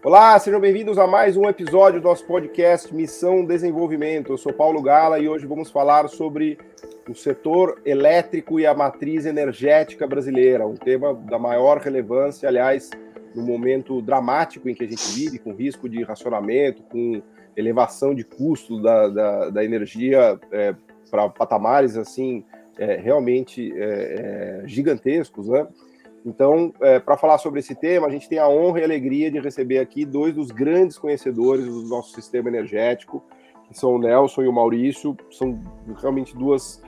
Olá, sejam bem-vindos a mais um episódio do nosso podcast Missão Desenvolvimento. Eu sou Paulo Gala e hoje vamos falar sobre o setor elétrico e a matriz energética brasileira, um tema da maior relevância, aliás, no momento dramático em que a gente vive, com risco de racionamento, com elevação de custo da energia para patamares assim realmente gigantescos, né? Então, para falar sobre esse tema, a gente tem a honra e a alegria de receber aqui dois dos grandes conhecedores do nosso sistema energético, que são o Nelson e o Maurício. São realmente duas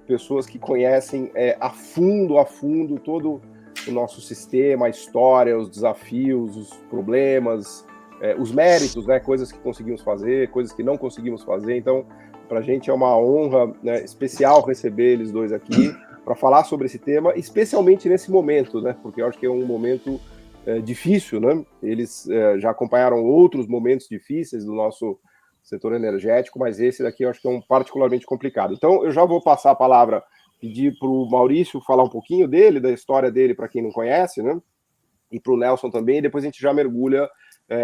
pessoas que conhecem a fundo todo o nosso sistema, a história, os desafios, os problemas, os méritos, né, coisas que conseguimos fazer, coisas que não conseguimos fazer. Então, para a gente é uma honra, né, especial receber eles dois aqui para falar sobre esse tema, especialmente nesse momento, né? Porque eu acho que é um momento difícil, né? Eles já acompanharam outros momentos difíceis do nosso setor energético, mas esse daqui eu acho que é um particularmente complicado. Então, eu já vou passar a palavra, pedir para o Maurício falar um pouquinho dele, da história dele, para quem não conhece, né? E para o Nelson também, e depois a gente já mergulha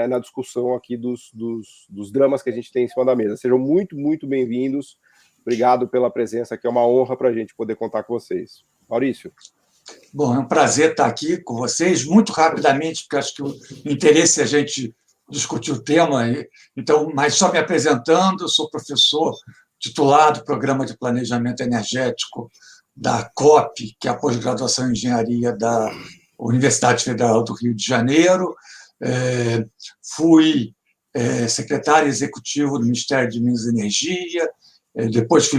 na discussão aqui dos dramas que a gente tem em cima da mesa. Sejam muito bem-vindos. Obrigado pela presença, que é uma honra para a gente poder contar com vocês. Maurício. Bom, é um prazer estar aqui com vocês, muito rapidamente, porque acho que o interesse é a gente discutir o tema. Então, mas só me apresentando, eu sou professor titular do Programa de Planejamento Energético da COP, que é a pós-graduação em engenharia da Universidade Federal do Rio de Janeiro. Fui secretário executivo do Ministério de Minas e Energia, depois fui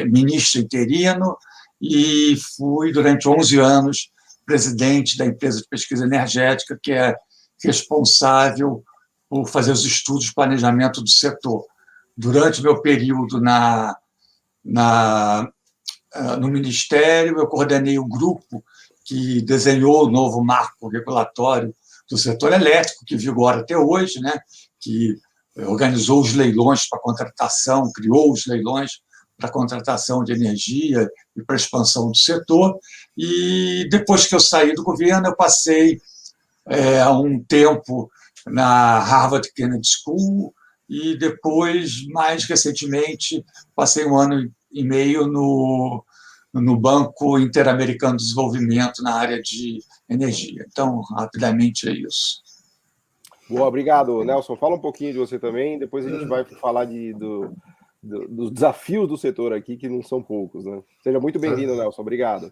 ministro interino e fui, durante 11 anos, presidente da empresa de pesquisa energética, que é responsável por fazer os estudos de planejamento do setor. Durante o meu período no Ministério, eu coordenei o grupo que desenhou o novo marco regulatório do setor elétrico, que vigora até hoje, né? Que organizou os leilões para contratação, criou os leilões para contratação de energia e para expansão do setor. E depois que eu saí do governo, eu passei um tempo na Harvard Kennedy School e depois, mais recentemente, passei 1 ano e meio no Banco Interamericano de Desenvolvimento na área de energia. Então, rapidamente é isso. Boa, obrigado, Nelson. Fala um pouquinho de você também, depois a gente vai falar dos desafios do setor aqui, que não são poucos, né? Seja muito bem-vindo, Nelson. Obrigado.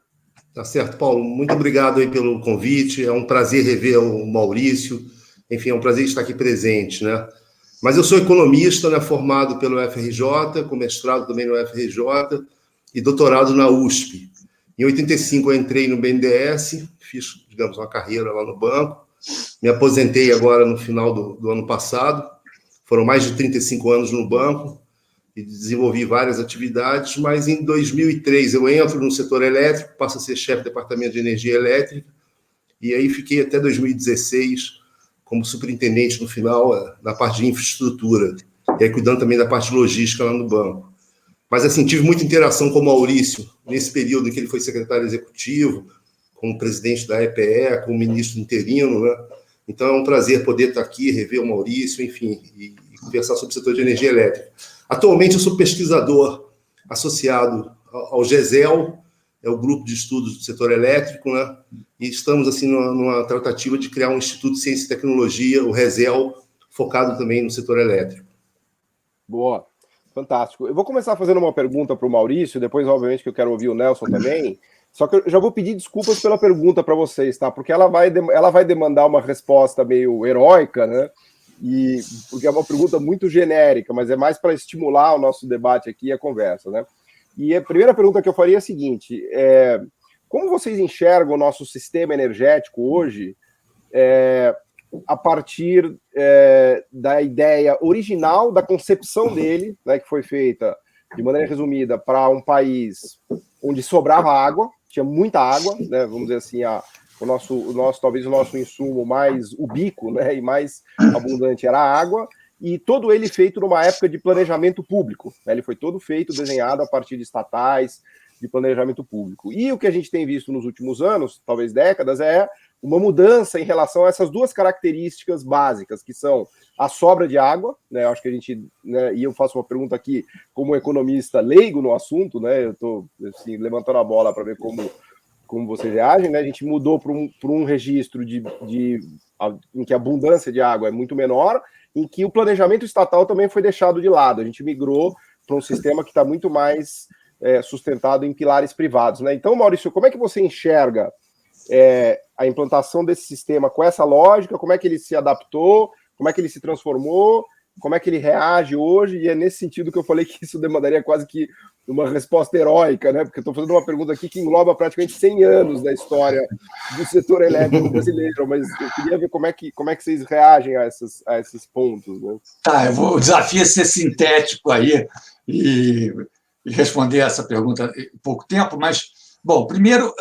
Tá certo, Paulo. Muito obrigado aí pelo convite. É um prazer rever o Maurício. Enfim, é um prazer estar aqui presente, né? Mas eu sou economista, né, formado pelo FRJ, com mestrado também no FRJ e doutorado na USP. Em 85 eu entrei no BNDES, fiz, digamos, uma carreira lá no banco. Me aposentei agora no final do ano passado. Foram mais de 35 anos no banco e desenvolvi várias atividades, mas em 2003 eu entro no setor elétrico, passo a ser chefe do departamento de energia elétrica, e aí fiquei até 2016 como superintendente no final na parte de infraestrutura, e aí cuidando também da parte logística lá no banco. Mas assim, tive muita interação com o Maurício nesse período em que ele foi secretário executivo, como presidente da EPE, como ministro interino, né? Então é um prazer poder estar aqui, rever o Maurício, enfim, e conversar sobre o setor de energia elétrica. Atualmente eu sou pesquisador associado ao GESEL, é o grupo de estudos do setor elétrico, né? E estamos assim numa tratativa de criar um Instituto de Ciência e Tecnologia, o RESEL, focado também no setor elétrico. Boa, fantástico. Eu vou começar fazendo uma pergunta para o Maurício, depois, obviamente, que eu quero ouvir o Nelson também. Só que eu já vou pedir desculpas pela pergunta para vocês, tá? Porque ela vai demandar uma resposta meio heróica, né? E porque é uma pergunta muito genérica, mas é mais para estimular o nosso debate aqui e a conversa, né? E a primeira pergunta que eu faria é a seguinte: como vocês enxergam o nosso sistema energético hoje a partir da ideia original, da concepção dele, né, que foi feita de maneira resumida para um país onde sobrava água, tinha muita água, né, vamos dizer assim, talvez o nosso insumo mais ubíquo, né, e mais abundante era a água, e todo ele feito numa época de planejamento público, né, ele foi todo feito, desenhado a partir de estatais, de planejamento público. E o que a gente tem visto nos últimos anos, talvez décadas, é uma mudança em relação a essas duas características básicas, que são a sobra de água, né? Eu acho que a gente, né, e eu faço uma pergunta aqui como economista leigo no assunto, né? Eu estou assim, levantando a bola para ver como vocês reagem, né? A gente mudou para um registro em que a abundância de água é muito menor, em que o planejamento estatal também foi deixado de lado. A gente migrou para um sistema que está muito mais sustentado em pilares privados, né? Então, Maurício, como é que você enxerga a implantação desse sistema com essa lógica? Como é que ele se adaptou? Como é que ele se transformou? Como é que ele reage hoje? E é nesse sentido que eu falei que isso demandaria quase que uma resposta heróica, né? Porque eu estou fazendo uma pergunta aqui que engloba praticamente 100 anos da história do setor elétrico brasileiro, mas eu queria ver como é que vocês reagem a esses pontos, né? Tá, o desafio é ser sintético aí e responder essa pergunta em pouco tempo, mas, bom, primeiro,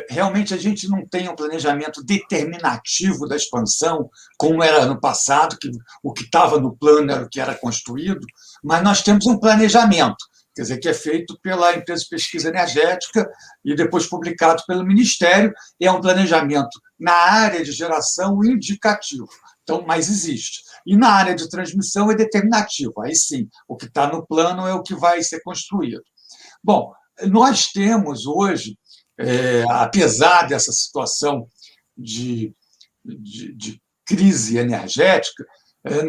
realmente a gente não tem um planejamento determinativo da expansão, como era no passado, que o que estava no plano era o que era construído, mas nós temos um planejamento, quer dizer, que é feito pela empresa de pesquisa energética e depois publicado pelo Ministério, é um planejamento na área de geração indicativo, então, mas existe. E na área de transmissão é determinativo, aí sim, o que está no plano é o que vai ser construído. Bom, nós temos hoje, apesar dessa situação de crise energética,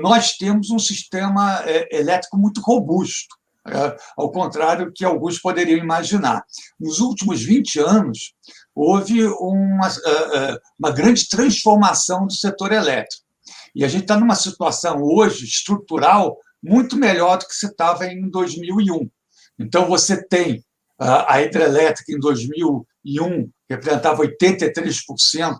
nós temos um sistema elétrico muito robusto, ao contrário do que alguns poderiam imaginar. Nos últimos 20 anos, houve uma grande transformação do setor elétrico. E a gente está numa situação hoje estrutural muito melhor do que se estava em 2001. Então, você tem a hidrelétrica em 2001 representava 83%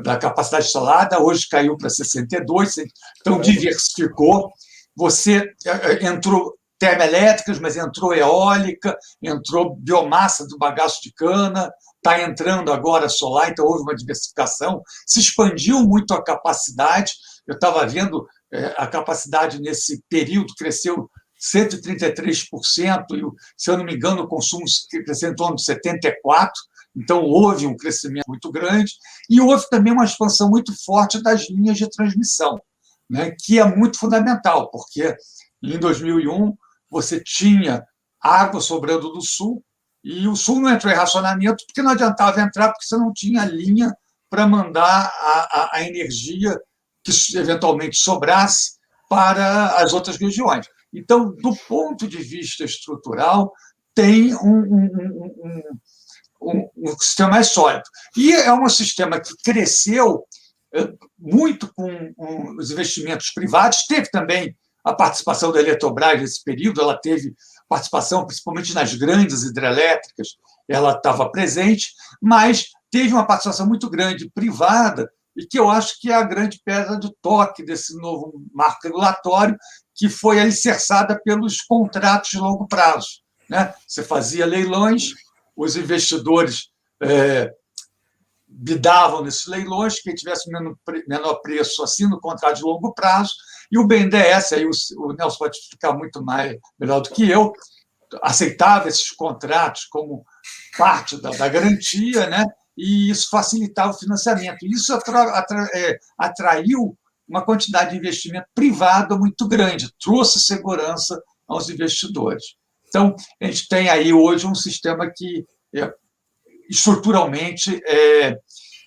da capacidade instalada, hoje caiu para 62%, então diversificou. Você entrou termoelétricas, mas entrou eólica, entrou biomassa do bagaço de cana, está entrando agora solar, então houve uma diversificação, se expandiu muito a capacidade. Eu estava vendo a capacidade nesse período cresceu 133%, e, se eu não me engano, o consumo cresceu em torno de 74%, então houve um crescimento muito grande, e houve também uma expansão muito forte das linhas de transmissão, né, que é muito fundamental, porque em 2001 você tinha água sobrando do sul, e o sul não entrou em racionamento porque não adiantava entrar, porque você não tinha linha para mandar a energia que eventualmente sobrasse para as outras regiões. Então, do ponto de vista estrutural, tem um sistema mais sólido. E é um sistema que cresceu muito com os investimentos privados, teve também a participação da Eletrobras nesse período, ela teve participação principalmente nas grandes hidrelétricas, ela estava presente, mas teve uma participação muito grande privada, e que eu acho que é a grande pedra de toque desse novo marco regulatório, que foi alicerçada pelos contratos de longo prazo, né? Você fazia leilões, os investidores bidavam nesses leilões, quem tivesse menor preço assina o contrato de longo prazo, e o BNDES, aí o Nelson pode explicar muito melhor do que eu, aceitava esses contratos como parte da garantia, né? E isso facilitava o financiamento. Isso atraiu uma quantidade de investimento privado muito grande, trouxe segurança aos investidores. Então, a gente tem aí hoje um sistema que, estruturalmente,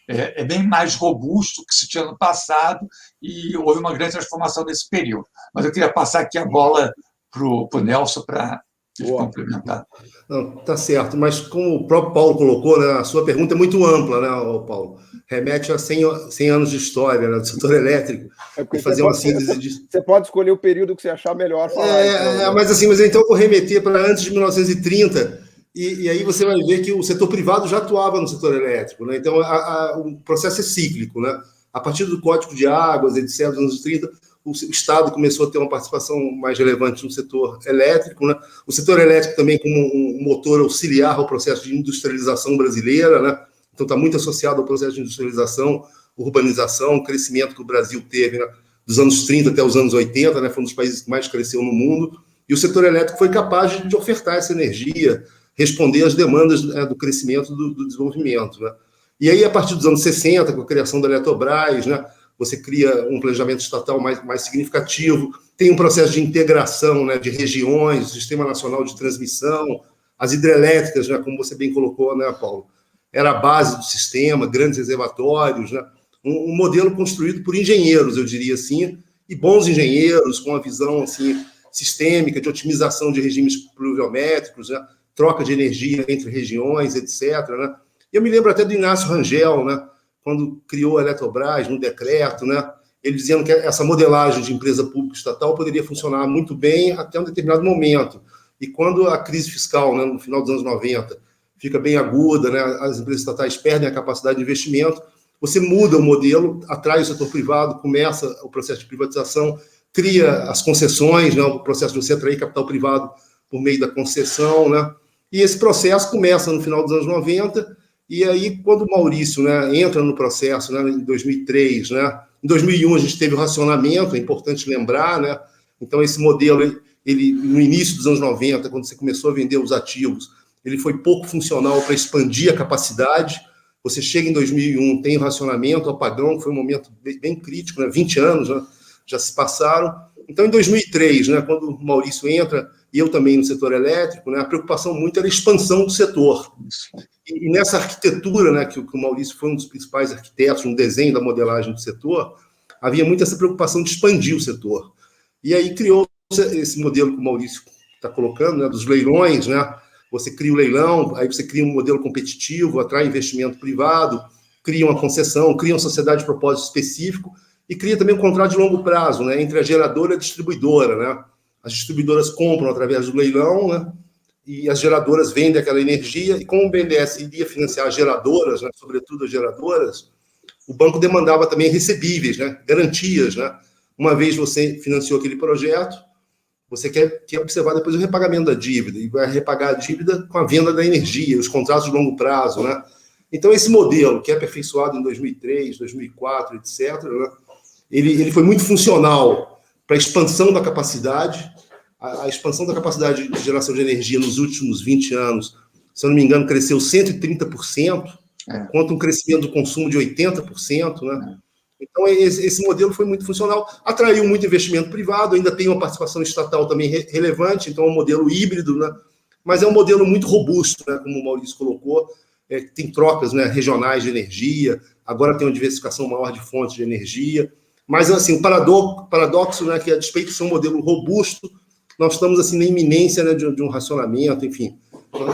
é bem mais robusto do que se tinha no passado, e houve uma grande transformação nesse período. Mas eu queria passar aqui a bola para o Nelson para complementar. Não, tá certo, mas como o próprio Paulo colocou, né, a sua pergunta é muito ampla, né, Paulo? Remete a 100 anos de história, né, do setor elétrico, e fazer uma síntese disso. Você pode escolher o período que você achar melhor falar. Mas então eu vou remeter para antes de 1930, e aí você vai ver que o setor privado já atuava no setor elétrico, né? Então o processo é cíclico, né? A partir do Código de Águas, etc., dos anos 30, o Estado começou a ter uma participação mais relevante no setor elétrico, né? O setor elétrico também como um motor auxiliar ao processo de industrialização brasileira, né? Então está muito associado ao processo de industrialização, urbanização, crescimento que o Brasil teve, né, dos anos 30 até os anos 80, né? Foi um dos países que mais cresceu no mundo, e o setor elétrico foi capaz de ofertar essa energia, responder às demandas, né, do crescimento do desenvolvimento, né? E aí, a partir dos anos 60, com a criação da Eletrobras, né, você cria um planejamento estatal mais significativo, tem um processo de integração, né, de regiões, Sistema Nacional de Transmissão, as hidrelétricas, né, como você bem colocou, né, Paulo? Era a base do sistema, grandes reservatórios, né? Um modelo construído por engenheiros, eu diria assim, e bons engenheiros, com uma visão assim, sistêmica, de otimização de regimes pluviométricos, né? Troca de energia entre regiões, etc. Né? Eu me lembro até do Inácio Rangel, né? Quando criou a Eletrobras, no decreto, né? Ele dizendo que essa modelagem de empresa pública estatal poderia funcionar muito bem até um determinado momento. E quando a crise fiscal, né, no final dos anos 90, fica bem aguda, né, as empresas estatais perdem a capacidade de investimento, você muda o modelo, atrai o setor privado, começa o processo de privatização, cria as concessões, né, o processo de você atrair capital privado por meio da concessão, né, e esse processo começa no final dos anos 90, e aí quando o Maurício, né, entra no processo, né, em 2003, né, em 2001 a gente teve o racionamento, é importante lembrar, né, então esse modelo, ele no início dos anos 90, quando você começou a vender os ativos, ele foi pouco funcional para expandir a capacidade. Você chega em 2001, tem o racionamento, o apagão, que foi um momento bem crítico, né? 20 anos, né? Já se passaram. Então, em 2003, né, quando o Maurício entra, e eu também no setor elétrico, né, a preocupação muito era a expansão do setor. E nessa arquitetura, né, que o Maurício foi um dos principais arquitetos no desenho da modelagem do setor, havia muito essa preocupação de expandir o setor. E aí criou esse modelo que o Maurício está colocando, né, dos leilões, né? Você cria o leilão, aí você cria um modelo competitivo, atrai investimento privado, cria uma concessão, cria uma sociedade de propósito específico e cria também um contrato de longo prazo, né, entre a geradora e a distribuidora, né? As distribuidoras compram através do leilão, né, e as geradoras vendem aquela energia, e como o BNDES iria financiar as geradoras, né, sobretudo as geradoras, o banco demandava também recebíveis, né, garantias, né? Uma vez você financiou aquele projeto, você quer observar depois o repagamento da dívida, e vai repagar a dívida com a venda da energia, os contratos de longo prazo, né? Então, esse modelo, que é aperfeiçoado em 2003, 2004, etc., né, ele foi muito funcional para a expansão da capacidade. A expansão da capacidade de geração de energia nos últimos 20 anos, se eu não me engano, cresceu 130%, contra um crescimento do consumo de 80%, né? Então, esse modelo foi muito funcional, atraiu muito investimento privado, ainda tem uma participação estatal também relevante, então é um modelo híbrido, né? Mas é um modelo muito robusto, né? Como o Maurício colocou, tem trocas, né, regionais de energia, agora tem uma diversificação maior de fontes de energia, mas assim, o paradoxo, né, que a despeito de ser um modelo robusto, nós estamos assim, na iminência, né, de um racionamento, enfim,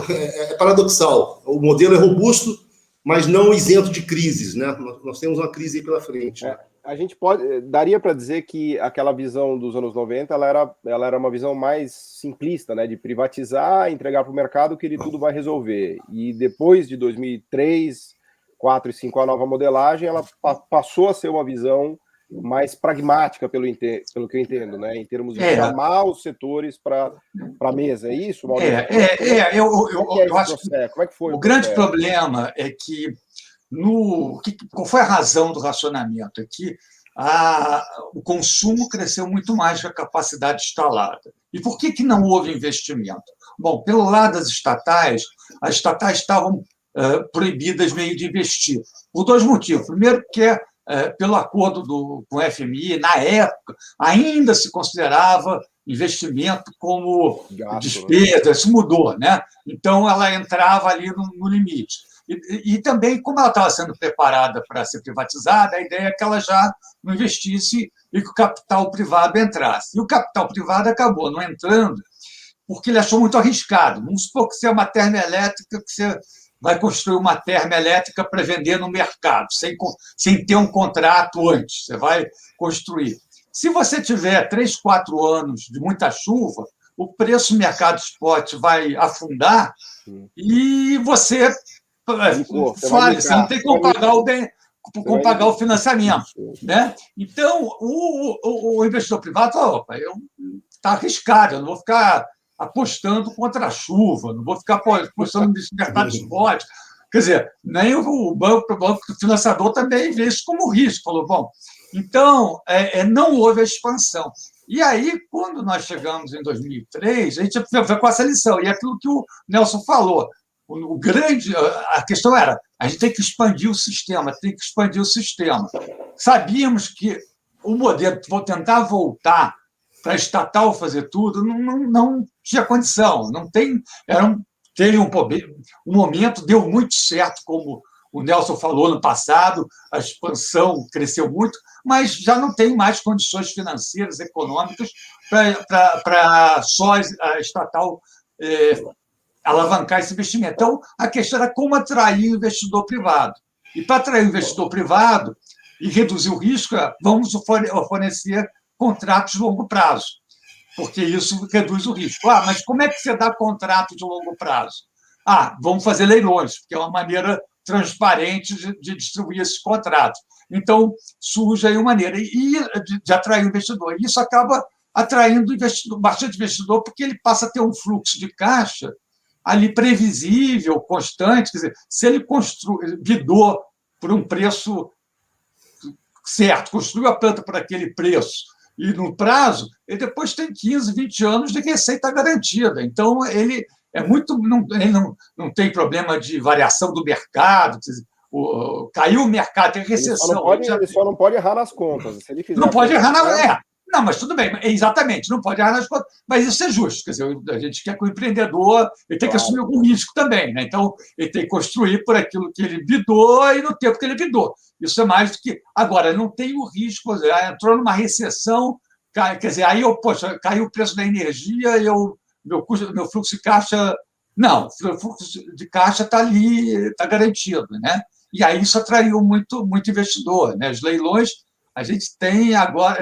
é paradoxal, o modelo é robusto, mas não isento de crises, né? Nós temos uma crise aí pela frente. Né? A gente daria para dizer que aquela visão dos anos 90, ela era uma visão mais simplista, né? De privatizar, entregar para o mercado que ele tudo vai resolver. E depois de 2003, 4 e 5, a nova modelagem, ela passou a ser uma visão mais pragmática, pelo que eu entendo, né? Em termos de chamar os setores para a mesa. É isso, Maurício? Eu acho que como é que foi o grande problema é que qual foi a razão do racionamento? É que o consumo cresceu muito mais que a capacidade instalada. E por que não houve investimento? Bom, pelo lado das estatais, as estatais estavam proibidas meio de investir, por dois motivos. Primeiro, porque pelo acordo com o FMI, na época, ainda se considerava investimento como despesa, né? Isso mudou, né? Então, ela entrava ali no limite. E também, como ela estava sendo preparada para ser privatizada, a ideia é que ela já não investisse e que o capital privado entrasse. E o capital privado acabou não entrando porque ele achou muito arriscado. Vamos supor que você é uma termoelétrica, que você vai construir uma termoelétrica para vender no mercado, sem ter um contrato antes. Você vai construir. Se você tiver 3, 4 anos de muita chuva, o preço do mercado spot vai afundar e você não tem como pagar o financiamento. Né? Então, o investidor privado fala, está arriscado, eu não vou ficar apostando contra a chuva, não vou ficar apostando no mercado spot. Quer dizer, nem o banco financiador também vê isso como risco. Falou, bom, então, não houve a expansão. E aí, quando nós chegamos em 2003, a gente foi com essa lição, e é aquilo que o Nelson falou, a questão era, a gente tem que expandir o sistema, Sabíamos que o modelo, vou tentar voltar para a estatal fazer tudo, não tinha condição, teve um momento, deu muito certo, como o Nelson falou no passado, a expansão cresceu muito, mas já não tem mais condições financeiras, econômicas, para só a estatal alavancar esse investimento. Então, a questão era como atrair o investidor privado. E para atrair o investidor privado e reduzir o risco, vamos fornecer contratos de longo prazo, porque isso reduz o risco. Mas como é que você dá contrato de longo prazo? Vamos fazer leilões, porque é uma maneira transparente de distribuir esses contratos. Então, surge aí uma maneira de atrair o investidor. E isso acaba atraindo bastante investidor, porque ele passa a ter um fluxo de caixa ali previsível, constante. Quer dizer, se ele bidou por um preço certo, construiu a planta por aquele preço e no prazo, ele depois tem 15, 20 anos de receita garantida. Então, ele não tem problema de variação do mercado. Caiu o mercado, tem recessão. Ele só não pode errar nas contas. Se ele fizer não pode errar Não, mas tudo bem, exatamente, não pode errar nas contas, mas isso é justo. Quer dizer, a gente quer que o empreendedor ele tem que assumir algum risco também, né? Então, ele tem que construir por aquilo que ele bidou e no tempo que ele bidou. Isso é mais do que. Agora, não tem o risco, entrou numa recessão, quer dizer, aí caiu o preço da energia, meu fluxo de caixa. Não, o fluxo de caixa está ali, está garantido, né? E aí isso atraiu muito investidor, né? Os leilões. A gente tem agora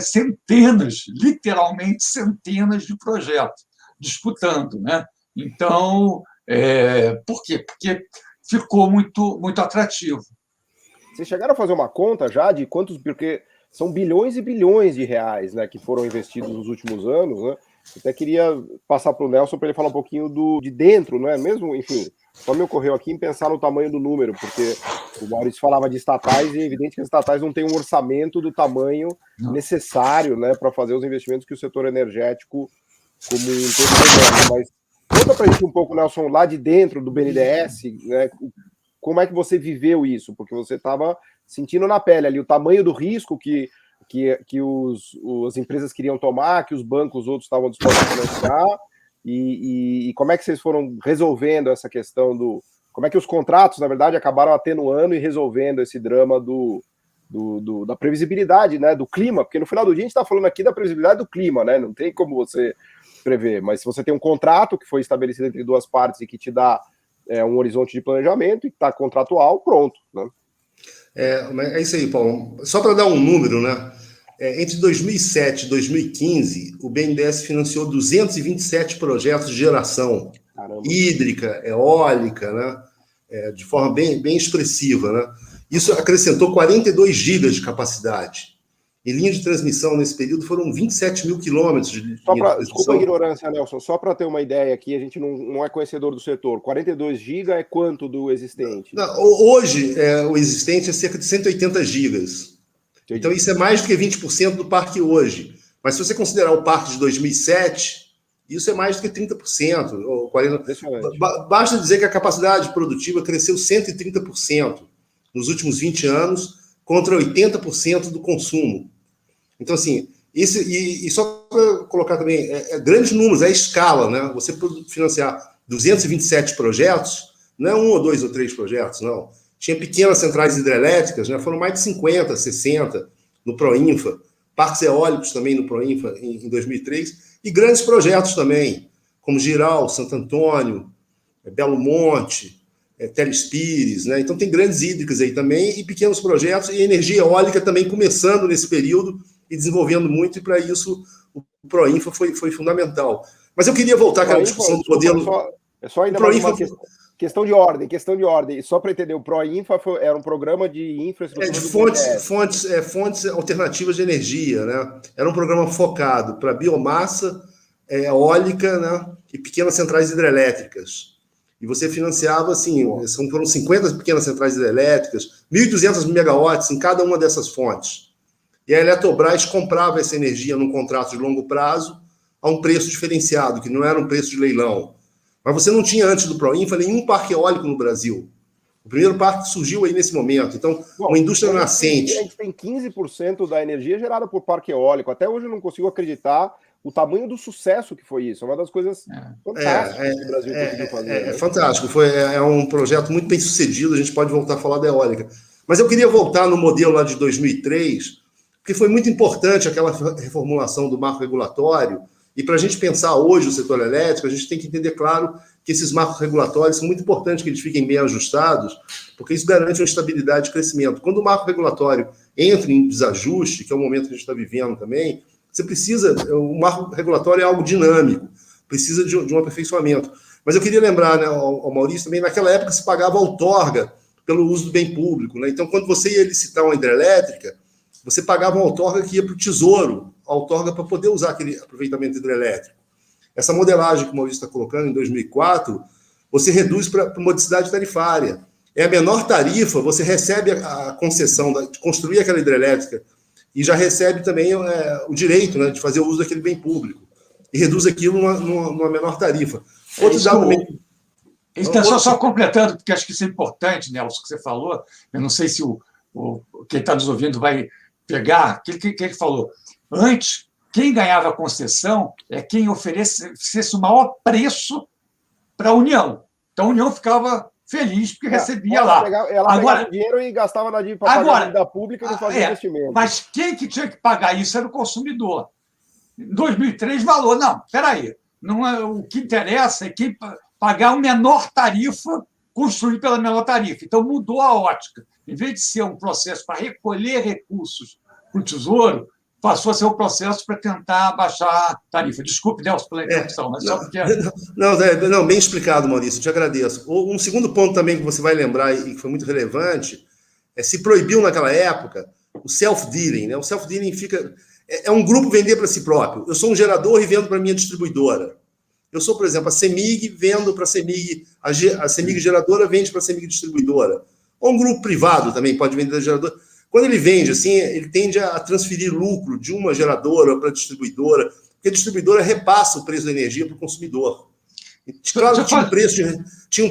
literalmente centenas de projetos disputando, né? Então, por quê? Porque ficou muito atrativo. Vocês chegaram a fazer uma conta já de quantos, porque são bilhões e bilhões de reais, né, que foram investidos nos últimos anos, né? Eu até queria passar para o Nelson para ele falar um pouquinho de dentro, não é mesmo? Enfim, só me ocorreu aqui em pensar no tamanho do número, porque o Maurício falava de estatais e é evidente que as estatais não têm um orçamento do tamanho necessário, né, para fazer os investimentos que o setor energético como um todo. Mas conta para a gente um pouco, Nelson, lá de dentro do BNDES, né, como é que você viveu isso? Porque você estava sentindo na pele ali o tamanho do risco que as empresas queriam tomar, que os bancos outros estavam dispostos a financiar, e como é que vocês foram resolvendo essa questão como é que os contratos, na verdade, acabaram atenuando e resolvendo esse drama da previsibilidade, né, do clima, porque no final do dia a gente está falando aqui da previsibilidade do clima, né, não tem como você prever, mas se você tem um contrato que foi estabelecido entre duas partes e que te dá um horizonte de planejamento e que está contratual, pronto, né? É isso aí, Paulo. Só para dar um número, né? Entre 2007 e 2015, o BNDES financiou 227 projetos de geração. Caramba. Hídrica, eólica, né? De forma bem expressiva, né? Isso acrescentou 42 gigas de capacidade. Em linha de transmissão, nesse período, foram 27 mil quilômetros de linha de transmissão. Desculpa a ignorância, Nelson, só para ter uma ideia aqui, a gente não é conhecedor do setor. 42 GB é quanto do existente? Hoje, o existente é cerca de 180 gigas. Entendi. Então, isso é mais do que 20% do parque hoje. Mas se você considerar o parque de 2007, isso é mais do que 30%. Ou 40%. Basta dizer que a capacidade produtiva cresceu 130% nos últimos 20 anos, contra 80% do consumo. Então, assim, e só para colocar também, grandes números, é escala, né? Você financiar 227 projetos, não é 1 ou 2 ou 3 projetos, não. Tinha pequenas centrais hidrelétricas, né? Foram mais de 50, 60 no Proinfa, parques eólicos também no Proinfa em 2003, e grandes projetos também, como Giral, Santo Antônio, Belo Monte, Telespires, né? Então tem grandes hídricas aí também e pequenos projetos, e energia eólica também começando nesse período e desenvolvendo muito, e para isso o Proinfa foi fundamental. Mas eu queria voltar àquela discussão do modelo. Só ainda mais uma questão de ordem. Só para entender, o Proinfa era um programa de infraestrutura. De fontes alternativas de energia, né? Era um programa focado para biomassa, eólica, né? E pequenas centrais hidrelétricas. E você financiava, assim, foram 50 pequenas centrais hidrelétricas, 1.200 megawatts em cada uma dessas fontes. E a Eletrobras comprava essa energia num contrato de longo prazo a um preço diferenciado, que não era um preço de leilão. Mas você não tinha, antes do Proinfa, nenhum parque eólico no Brasil. O primeiro parque surgiu aí nesse momento. Então, uma indústria nascente. A gente tem 15% da energia gerada por parque eólico. Até hoje eu não consigo acreditar o tamanho do sucesso que foi isso. É uma das coisas fantásticas que o Brasil conseguiu fazer. É fantástico. É um projeto muito bem sucedido. A gente pode voltar a falar da eólica. Mas eu queria voltar no modelo lá de 2003, porque foi muito importante aquela reformulação do marco regulatório. E para a gente pensar hoje o setor elétrico, a gente tem que entender, claro, que esses marcos regulatórios são muito importantes que eles fiquem bem ajustados, porque isso garante uma estabilidade de crescimento. Quando o marco regulatório entra em desajuste, que é o momento que a gente está vivendo também, você precisa... O marco regulatório é algo dinâmico, precisa de um aperfeiçoamento. Mas eu queria lembrar, né, ao Maurício também, naquela época se pagava outorga pelo uso do bem público, né? Então, quando você ia licitar uma hidrelétrica, você pagava uma outorga que ia para o Tesouro, a outorga para poder usar aquele aproveitamento hidrelétrico. Essa modelagem que o Maurício está colocando em 2004, você reduz para modicidade tarifária. É a menor tarifa, você recebe a concessão de construir aquela hidrelétrica e já recebe também o direito, né, de fazer o uso daquele bem público. E reduz aquilo numa menor tarifa. Outro dado também... Então, só completando, porque acho que isso é importante, Nelson, que você falou. Eu não sei se quem está nos ouvindo vai pegar. O que ele falou? Antes, quem ganhava a concessão é quem oferecesse o maior preço para a União. Então, a União ficava feliz porque recebia lá. Ela pegava dinheiro e gastava na dívida para pagar a dívida pública e não fazia investimento. Mas quem que tinha que pagar isso era o consumidor. Em 2003, valor. Não, espera aí. Não é, o que interessa é quem pagar a menor tarifa, construir pela menor tarifa. Então, mudou a ótica. Em vez de ser um processo para recolher recursos para o Tesouro, passou a ser um processo para tentar baixar a tarifa. Desculpe, Nelson, pela interrupção, mas só porque... Não, bem explicado, Maurício, te agradeço. Um segundo ponto também que você vai lembrar e que foi muito relevante, se proibiu naquela época o self-dealing, né? O self-dealing é um grupo vender para si próprio. Eu sou um gerador e vendo para a minha distribuidora. Eu sou, por exemplo, a CEMIG, vendo para a CEMIG, a CEMIG geradora vende para a CEMIG distribuidora. Ou um grupo privado também pode vender da geradora. Quando ele vende, assim, ele tende a transferir lucro de uma geradora para a distribuidora, porque a distribuidora repassa o preço da energia para o consumidor. Claro que tinha um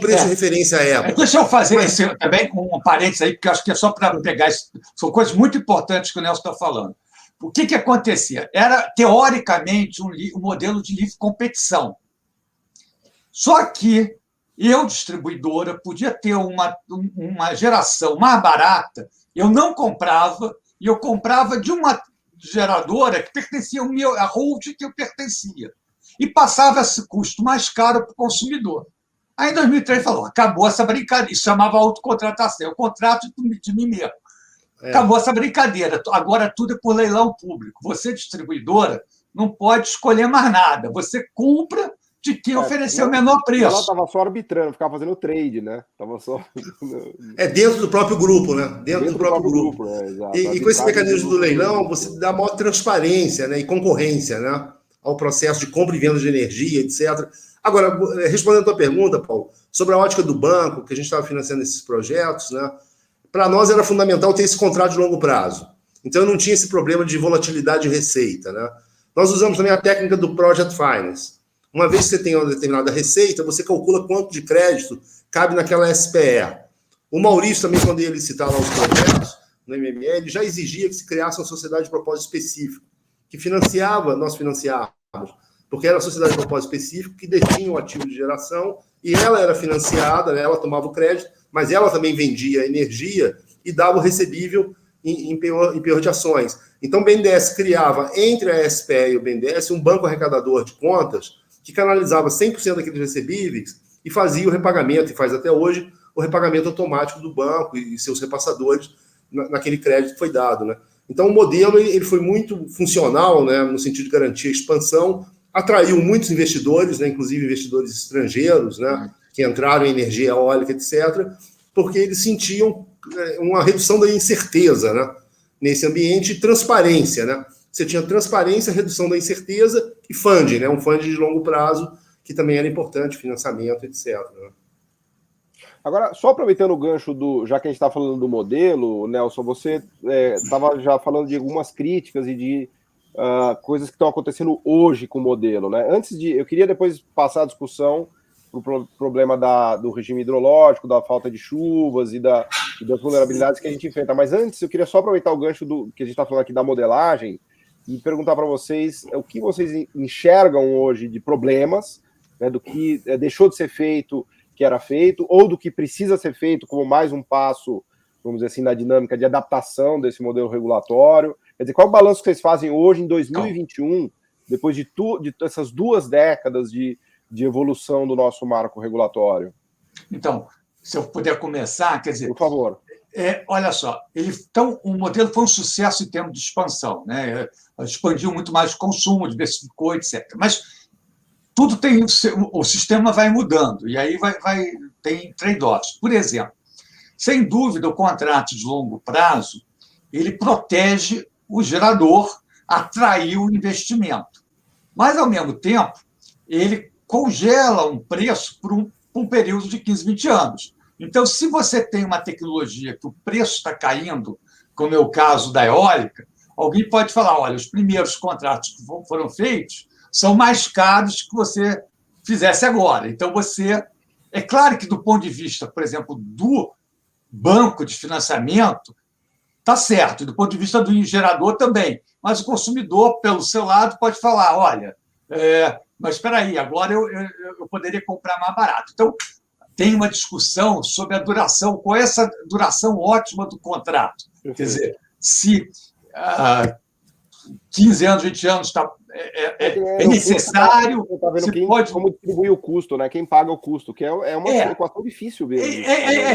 preço de referência à época. Deixa eu fazer também um parênteses aí, porque acho que é só para pegar isso. São coisas muito importantes que o Nelson está falando. O que acontecia? Era, teoricamente, um modelo de livre competição. Só que eu, distribuidora, podia ter uma geração mais barata, eu não comprava, e eu comprava de uma geradora que pertencia à holding que eu pertencia. E passava esse custo mais caro para o consumidor. Aí, em 2003, falou, acabou essa brincadeira. Isso chamava autocontratação, o contrato de mim mesmo. Acabou essa brincadeira. Agora tudo é por leilão público. Você, distribuidora, não pode escolher mais nada. Você compra de quem ofereceu o menor preço. Ela estava só arbitrando, ficava fazendo trade, né? Tava só... dentro do próprio grupo, né? Dentro do próprio grupo. Exato. E com esse mecanismo do leilão, você dá maior transparência, né, e concorrência, né, ao processo de compra e venda de energia, etc. Agora, respondendo a tua pergunta, Paulo, sobre a ótica do banco, que a gente estava financiando esses projetos, né, para nós era fundamental ter esse contrato de longo prazo. Então, eu não tinha esse problema de volatilidade de receita, né? Nós usamos também a técnica do Project Finance. Uma vez que você tem uma determinada receita, você calcula quanto de crédito cabe naquela SPE. O Maurício também, quando ia licitar lá os projetos, no MME, ele já exigia que se criasse uma sociedade de propósito específico, que nós financiávamos, porque era a sociedade de propósito específico que detinha o ativo de geração, e ela era financiada, né, ela tomava o crédito, mas ela também vendia energia e dava o recebível em penhor de ações. Então, o BNDES criava, entre a SPE e o BNDES, um banco arrecadador de contas que canalizava 100% daqueles recebíveis e fazia o repagamento, e faz até hoje, o repagamento automático do banco e seus repassadores naquele crédito que foi dado, né? Então, o modelo ele foi muito funcional, né, no sentido de garantir a expansão, atraiu muitos investidores, né, inclusive investidores estrangeiros, né, que entraram em energia eólica, etc., porque eles sentiam uma redução da incerteza, né, nesse ambiente, e transparência, né? Você tinha transparência, redução da incerteza e funding, né? Um funding de longo prazo, que também era importante, financiamento, etc. Né? Agora, só aproveitando o gancho já que a gente está falando do modelo, Nelson, você estava já falando de algumas críticas e de coisas que estão acontecendo hoje com o modelo, né? Eu queria depois passar a discussão problema do regime hidrológico, da falta de chuvas e das vulnerabilidades que a gente enfrenta. Mas antes, eu queria só aproveitar o gancho que a gente está falando aqui da modelagem e perguntar para vocês o que vocês enxergam hoje de problemas, né, do que deixou de ser feito, que era feito, ou do que precisa ser feito como mais um passo, vamos dizer assim, na dinâmica de adaptação desse modelo regulatório. Quer dizer, qual é o balanço que vocês fazem hoje, em 2021, depois de essas 2 décadas de evolução do nosso marco regulatório? Então, se eu puder começar, quer dizer... Por favor. Olha só, então o modelo foi um sucesso em termos de expansão, né? Expandiu muito mais o consumo, diversificou, etc. Mas tudo tem... O sistema vai mudando, e aí tem trade-offs. Por exemplo, sem dúvida, o contrato de longo prazo ele protege o gerador, atrair o investimento. Mas, ao mesmo tempo, ele congela um preço por um período de 15, 20 anos. Então, se você tem uma tecnologia que o preço está caindo, como é o caso da eólica, alguém pode falar, olha, os primeiros contratos que foram feitos são mais caros que você fizesse agora. Então, É claro que, do ponto de vista, por exemplo, do banco de financiamento, está certo, do ponto de vista do gerador também, mas o consumidor, pelo seu lado, pode falar, olha, mas espera aí, agora eu poderia comprar mais barato. Então, tem uma discussão sobre a duração, qual é essa duração ótima do contrato. Quer dizer, se 15 anos, 20 anos é necessário... Está vendo como distribuir o custo, né? Quem paga o custo, que é uma equação difícil mesmo.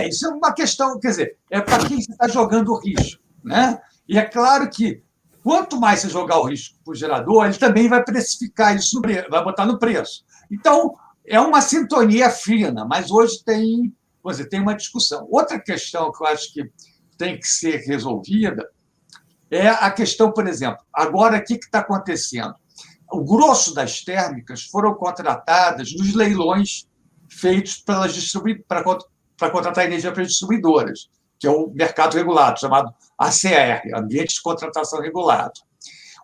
Isso é uma questão, quer dizer, é para quem você está jogando o risco, né? E é claro que quanto mais você jogar o risco para o gerador, ele também vai precificar isso, vai botar no preço. Então, é uma sintonia fina, mas hoje tem uma discussão. Outra questão que eu acho que tem que ser resolvida é a questão, por exemplo, agora o que está acontecendo? O grosso das térmicas foram contratadas nos leilões feitos para contratar energia para as distribuidoras, que é o mercado regulado, chamado ACR, Ambiente de Contratação Regulado.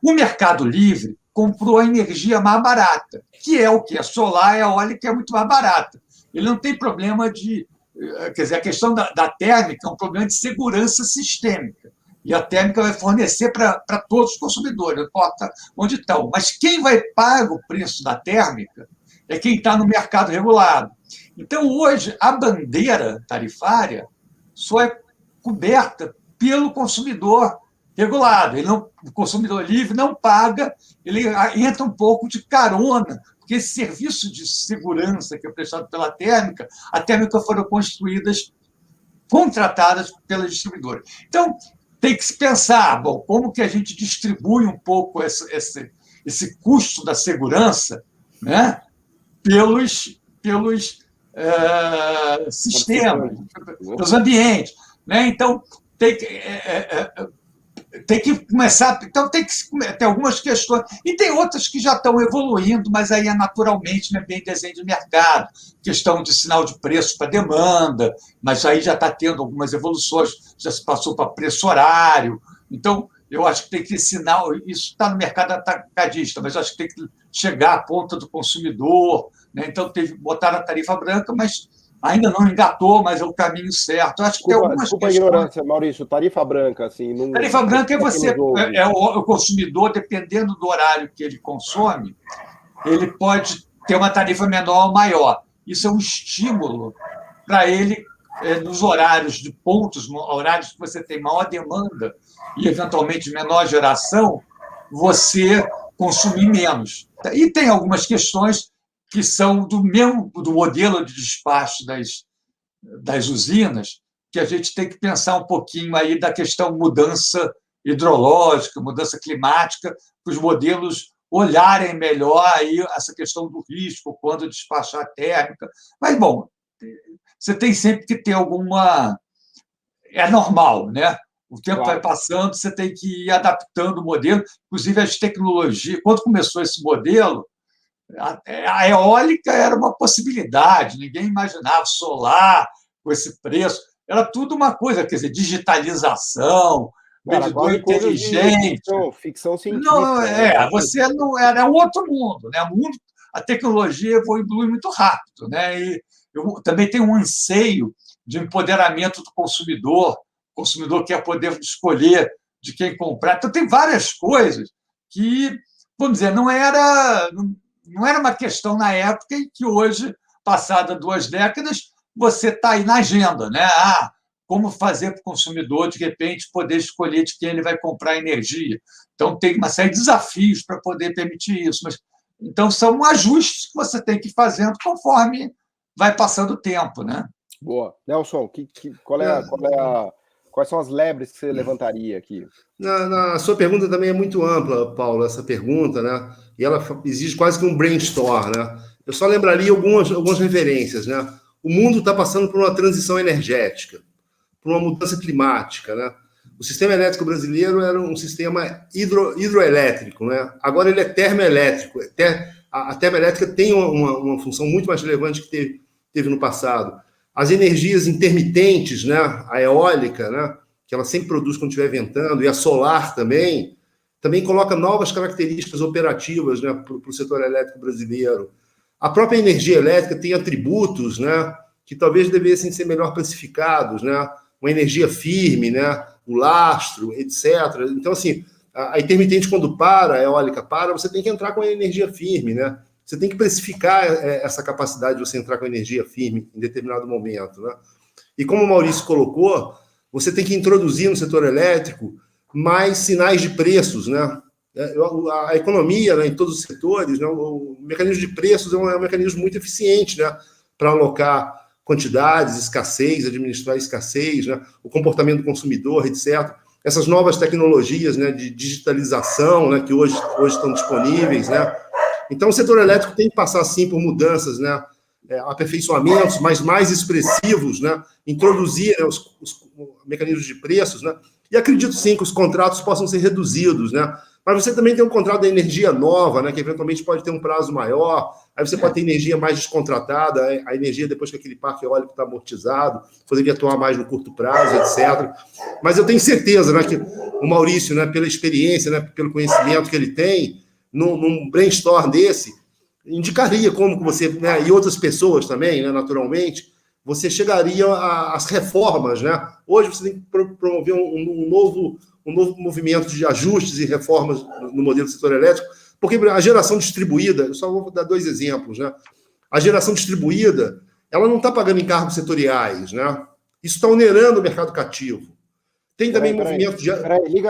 O mercado livre comprou a energia mais barata, que é o que? A solar e a eólica é muito mais barata. Ele não tem problema de... Quer dizer, a questão da térmica é um problema de segurança sistêmica. E a térmica vai fornecer para todos os consumidores, não importa onde estão. Mas quem vai pagar o preço da térmica é quem está no mercado regulado. Então, hoje, a bandeira tarifária só é coberta pelo consumidor regulado. O consumidor livre não paga, ele entra um pouco de carona, porque esse serviço de segurança que é prestado pela térmica, a térmica foram contratadas pelas distribuidoras. Então, tem que se pensar, bom, como que a gente distribui um pouco esse custo da segurança, né, pelos sistemas, pelos ambientes. Né? Então, tem que começar... Então, tem algumas questões. E tem outras que já estão evoluindo, mas aí é naturalmente, né, bem desenho de mercado. Questão de sinal de preço para demanda, mas aí já está tendo algumas evoluções, já se passou para preço horário. Então, eu acho que tem que sinal... Isso está no mercado atacadista, mas eu acho que tem que chegar à ponta do consumidor. Né? Então, botaram a tarifa branca, mas ainda não engatou, mas é o caminho certo. Eu acho que tem algumas desculpa questões... a ignorância, Maurício. Tarifa branca, assim... Não... Tarifa branca é o consumidor, dependendo do horário que ele consome, ele pode ter uma tarifa menor ou maior. Isso é um estímulo para ele, nos horários de pontos, horários que você tem maior demanda e, eventualmente, menor geração, você consumir menos. E tem algumas questões que são do modelo de despacho das usinas, que a gente tem que pensar um pouquinho aí da questão mudança hidrológica, mudança climática, para os modelos olharem melhor aí essa questão do risco, quando despachar a térmica. Mas, bom, você tem sempre que ter alguma... É normal, né? O tempo vai passando, você tem que ir adaptando o modelo, inclusive as tecnologias. Quando começou esse modelo, a eólica era uma possibilidade, ninguém imaginava solar com esse preço. Era tudo uma coisa, quer dizer, digitalização, medidor inteligente. Ficção científica. Não, você não era um outro mundo, né? a tecnologia evolui muito rápido, né? E eu também tenho um anseio de empoderamento do consumidor. O consumidor quer poder escolher de quem comprar. Então, tem várias coisas que, vamos dizer, não era uma questão na época e que hoje, passada 2 décadas, você está aí na agenda, né? Como fazer para o consumidor, de repente, poder escolher de quem ele vai comprar energia. Então, tem uma série de desafios para poder permitir isso. Então, são ajustes que você tem que ir fazendo conforme vai passando o tempo, né? Boa. Nelson, quais são as lebres que você levantaria aqui? A sua pergunta também é muito ampla, Paulo, essa pergunta, né? E ela exige quase que um brainstorm, né? Eu só lembraria algumas referências, né? O mundo está passando por uma transição energética, por uma mudança climática, né? O sistema elétrico brasileiro era um sistema hidroelétrico, né? Agora ele é termoelétrico. A termoelétrica tem uma função muito mais relevante que teve no passado. As energias intermitentes, né? A eólica, né? Que ela sempre produz quando estiver ventando, e a solar também coloca novas características operativas, né? Para o setor elétrico brasileiro. A própria energia elétrica tem atributos, né? Que talvez devessem ser melhor precificados, né? Uma energia firme, né? O lastro, etc. Então, assim, a intermitente, quando para, a eólica para, você tem que entrar com a energia firme, né? Você tem que precificar essa capacidade de você entrar com a energia firme em determinado momento, né? E como o Maurício colocou, você tem que introduzir no setor elétrico mais sinais de preços, né? A economia, né, em todos os setores, né, o mecanismo de preços é um mecanismo muito eficiente, né, para alocar quantidades, escassez, administrar escassez, né, o comportamento do consumidor, etc. Essas novas tecnologias, né, de digitalização, né, que hoje estão disponíveis, né. Então, o setor elétrico tem que passar, sim, por mudanças, né, aperfeiçoamentos, mas mais expressivos, né, introduzir, né, os mecanismos de preços, né, e acredito, sim, que os contratos possam ser reduzidos, né. Mas você também tem um contrato da energia nova, né, que eventualmente pode ter um prazo maior, aí você pode ter energia mais descontratada, a energia depois que aquele parque eólico está amortizado, poderia atuar mais no curto prazo, etc. Mas eu tenho certeza, né, que o Maurício, né, pela experiência, né, pelo conhecimento que ele tem, num brainstorm desse, indicaria como que você, né, e outras pessoas também, né, naturalmente, você chegaria às reformas, né? Hoje você tem que promover um novo movimento de ajustes e reformas no modelo do setor elétrico, porque a geração distribuída, eu só vou dar 2 exemplos, né? A geração distribuída, ela não está pagando encargos setoriais, né? Isso está onerando o mercado cativo. Tem também movimento de...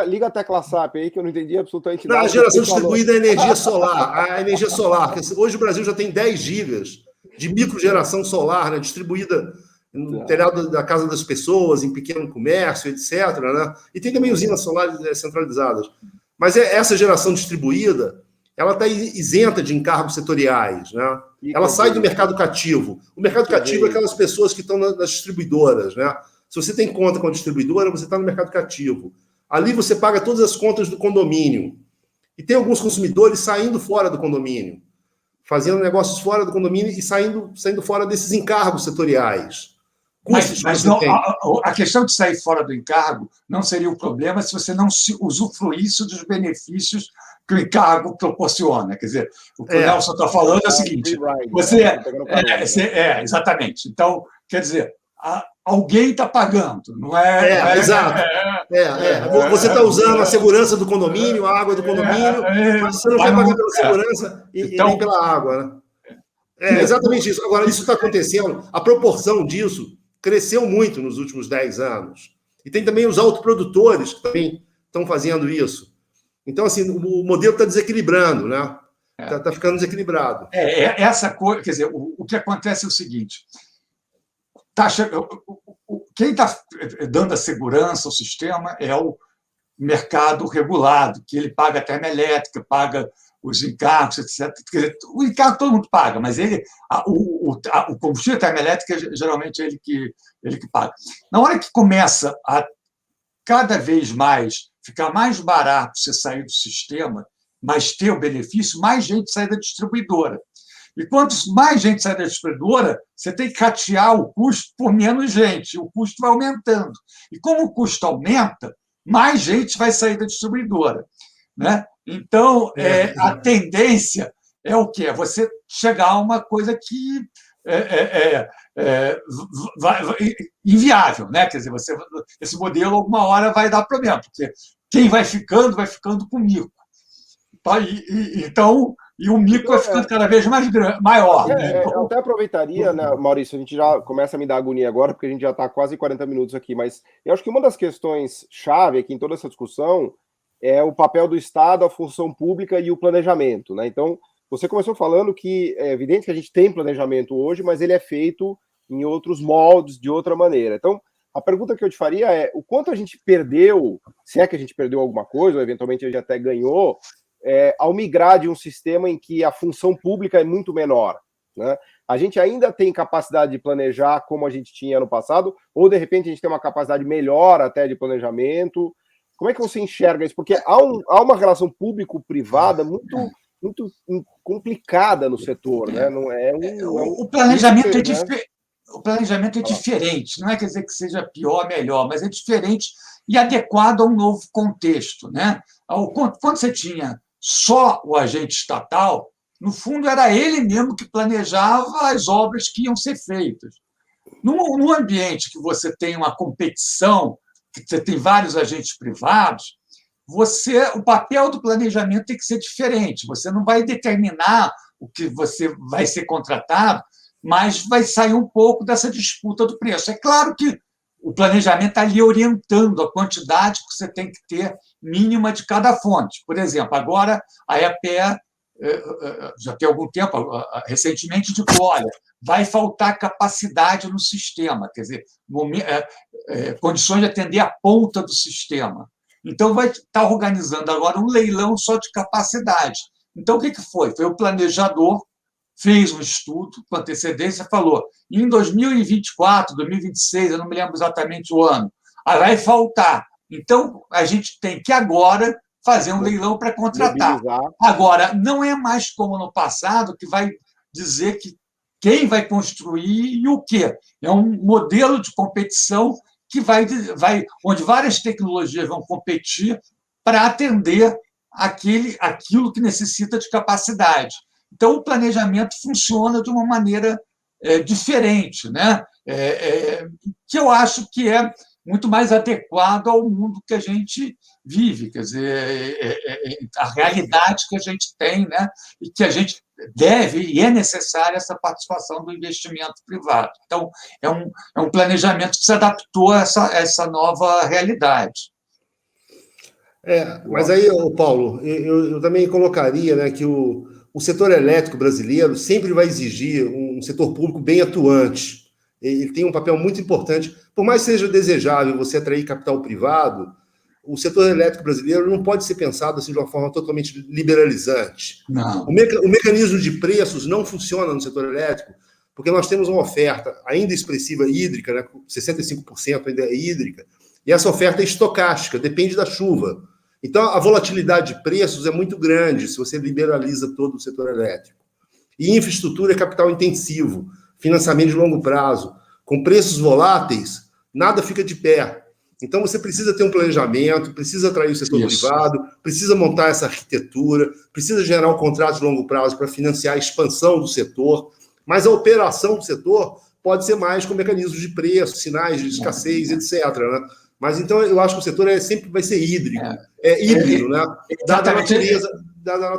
Liga a tecla SAP aí, que eu não entendi absolutamente nada. A geração distribuída é a energia solar. A energia solar. Hoje o Brasil já tem 10 gigas de microgeração solar, né, distribuída no telhado da casa das pessoas, em pequeno comércio, etc. Né? E tem também usinas solares centralizadas. Mas essa geração distribuída, ela está isenta de encargos setoriais. Né? Ela sai do mercado cativo. O mercado cativo é aquelas pessoas que estão nas distribuidoras. Né? Se você tem conta com a distribuidora, você está no mercado cativo. Ali você paga todas as contas do condomínio. E tem alguns consumidores saindo fora do condomínio, fazendo negócios fora do condomínio e saindo fora desses encargos setoriais. Mas não, a questão de sair fora do encargo não seria o problema se você não se usufruísse dos benefícios que o encargo proporciona. Quer dizer, o que o Nelson está falando é o seguinte: exatamente. Então, quer dizer, alguém está pagando, não é? Exato. Você está usando a segurança do condomínio, a água do condomínio, mas você não quer pagar pela segurança e nem pela água, né? É exatamente isso. Agora, isso está acontecendo, a proporção disso cresceu muito nos últimos 10 anos. E tem também os autoprodutores que também estão fazendo isso. Então, assim, o modelo está desequilibrando, né? Está ficando desequilibrado. Essa coisa, quer dizer, o que acontece é o seguinte: quem está dando a segurança ao sistema é o mercado regulado, que ele paga a termoelétrica, paga os encargos, etc. Quer dizer, o encargo todo mundo paga, mas o combustível termoelétrico geralmente é ele que paga. Na hora que começa a cada vez mais ficar mais barato você sair do sistema, mas ter o benefício, mais gente sai da distribuidora. E quanto mais gente sai da distribuidora, você tem que ratear o custo por menos gente, o custo vai aumentando. E como o custo aumenta, mais gente vai sair da distribuidora, né? Então, a tendência é o quê? É você chegar a uma coisa que inviável, né? Quer dizer, esse modelo alguma hora vai dar problema, porque quem vai ficando com mico. Tá? Então, o mico vai ficando cada vez maior. Né? Eu até aproveitaria, né, Maurício, a gente já começa a me dar agonia agora, porque a gente já está quase 40 minutos aqui, mas eu acho que uma das questões chave aqui em toda essa discussão é o papel do Estado, a função pública e o planejamento, né? Então, você começou falando que é evidente que a gente tem planejamento hoje, mas ele é feito em outros moldes, de outra maneira. Então, a pergunta que eu te faria é o quanto a gente perdeu, se é que a gente perdeu alguma coisa, ou eventualmente a gente até ganhou, ao migrar de um sistema em que a função pública é muito menor, né? A gente ainda tem capacidade de planejar como a gente tinha no passado, ou de repente a gente tem uma capacidade melhor até de planejamento. Como é que você enxerga isso? Porque há uma relação público-privada muito complicada no setor, né? Não é o planejamento é diferente. O planejamento é diferente, não é quer dizer que seja pior, melhor, mas é diferente e adequado a um novo contexto, né? Quando você tinha só o agente estatal, no fundo era ele mesmo que planejava as obras que iam ser feitas. Num ambiente que você tem uma competição, que você tem vários agentes privados, o papel do planejamento tem que ser diferente. Você não vai determinar o que você vai ser contratado, mas vai sair um pouco dessa disputa do preço. É claro que o planejamento está ali orientando a quantidade que você tem que ter mínima de cada fonte. Por exemplo, agora a EPE, já tem algum tempo, recentemente, disse, olha, vai faltar capacidade no sistema, quer dizer, condições de atender a ponta do sistema. Então, vai estar organizando agora um leilão só de capacidade. Então, o que foi? Foi o planejador, fez um estudo com antecedência, falou, em 2024, 2026, eu não me lembro exatamente o ano, vai faltar. Então, a gente tem que agora fazer um leilão para contratar. Mobilizar. Agora, não é mais como no passado, que vai dizer que quem vai construir e o quê. É um modelo de competição que onde várias tecnologias vão competir para atender aquilo que necessita de capacidade. Então, o planejamento funciona de uma maneira diferente, né? Que eu acho que é muito mais adequado ao mundo que a gente vive, quer dizer, a realidade que a gente tem, né? E que a gente deve e é necessária essa participação do investimento privado. Então, é um planejamento que se adaptou a essa nova realidade. Mas aí, Paulo, eu também colocaria, né, que o setor elétrico brasileiro sempre vai exigir um setor público bem atuante. Ele tem um papel muito importante. Por mais que seja desejável você atrair capital privado, o setor elétrico brasileiro não pode ser pensado assim de uma forma totalmente liberalizante. Não. O mecanismo de preços não funciona no setor elétrico, porque nós temos uma oferta ainda expressiva hídrica, né, 65% ainda é hídrica, e essa oferta é estocástica, depende da chuva. Então, a volatilidade de preços é muito grande se você liberaliza todo o setor elétrico. E infraestrutura é capital intensivo, financiamento de longo prazo. Com preços voláteis, nada fica de pé. Então, você precisa ter um planejamento, precisa atrair o setor privado, precisa montar essa arquitetura, precisa gerar um contrato de longo prazo para financiar a expansão do setor, mas a operação do setor pode ser mais com mecanismos de preço, sinais de escassez, etc., né? Mas, então, eu acho que o setor sempre vai ser hídrico. Híbrido, né? Dada a natureza da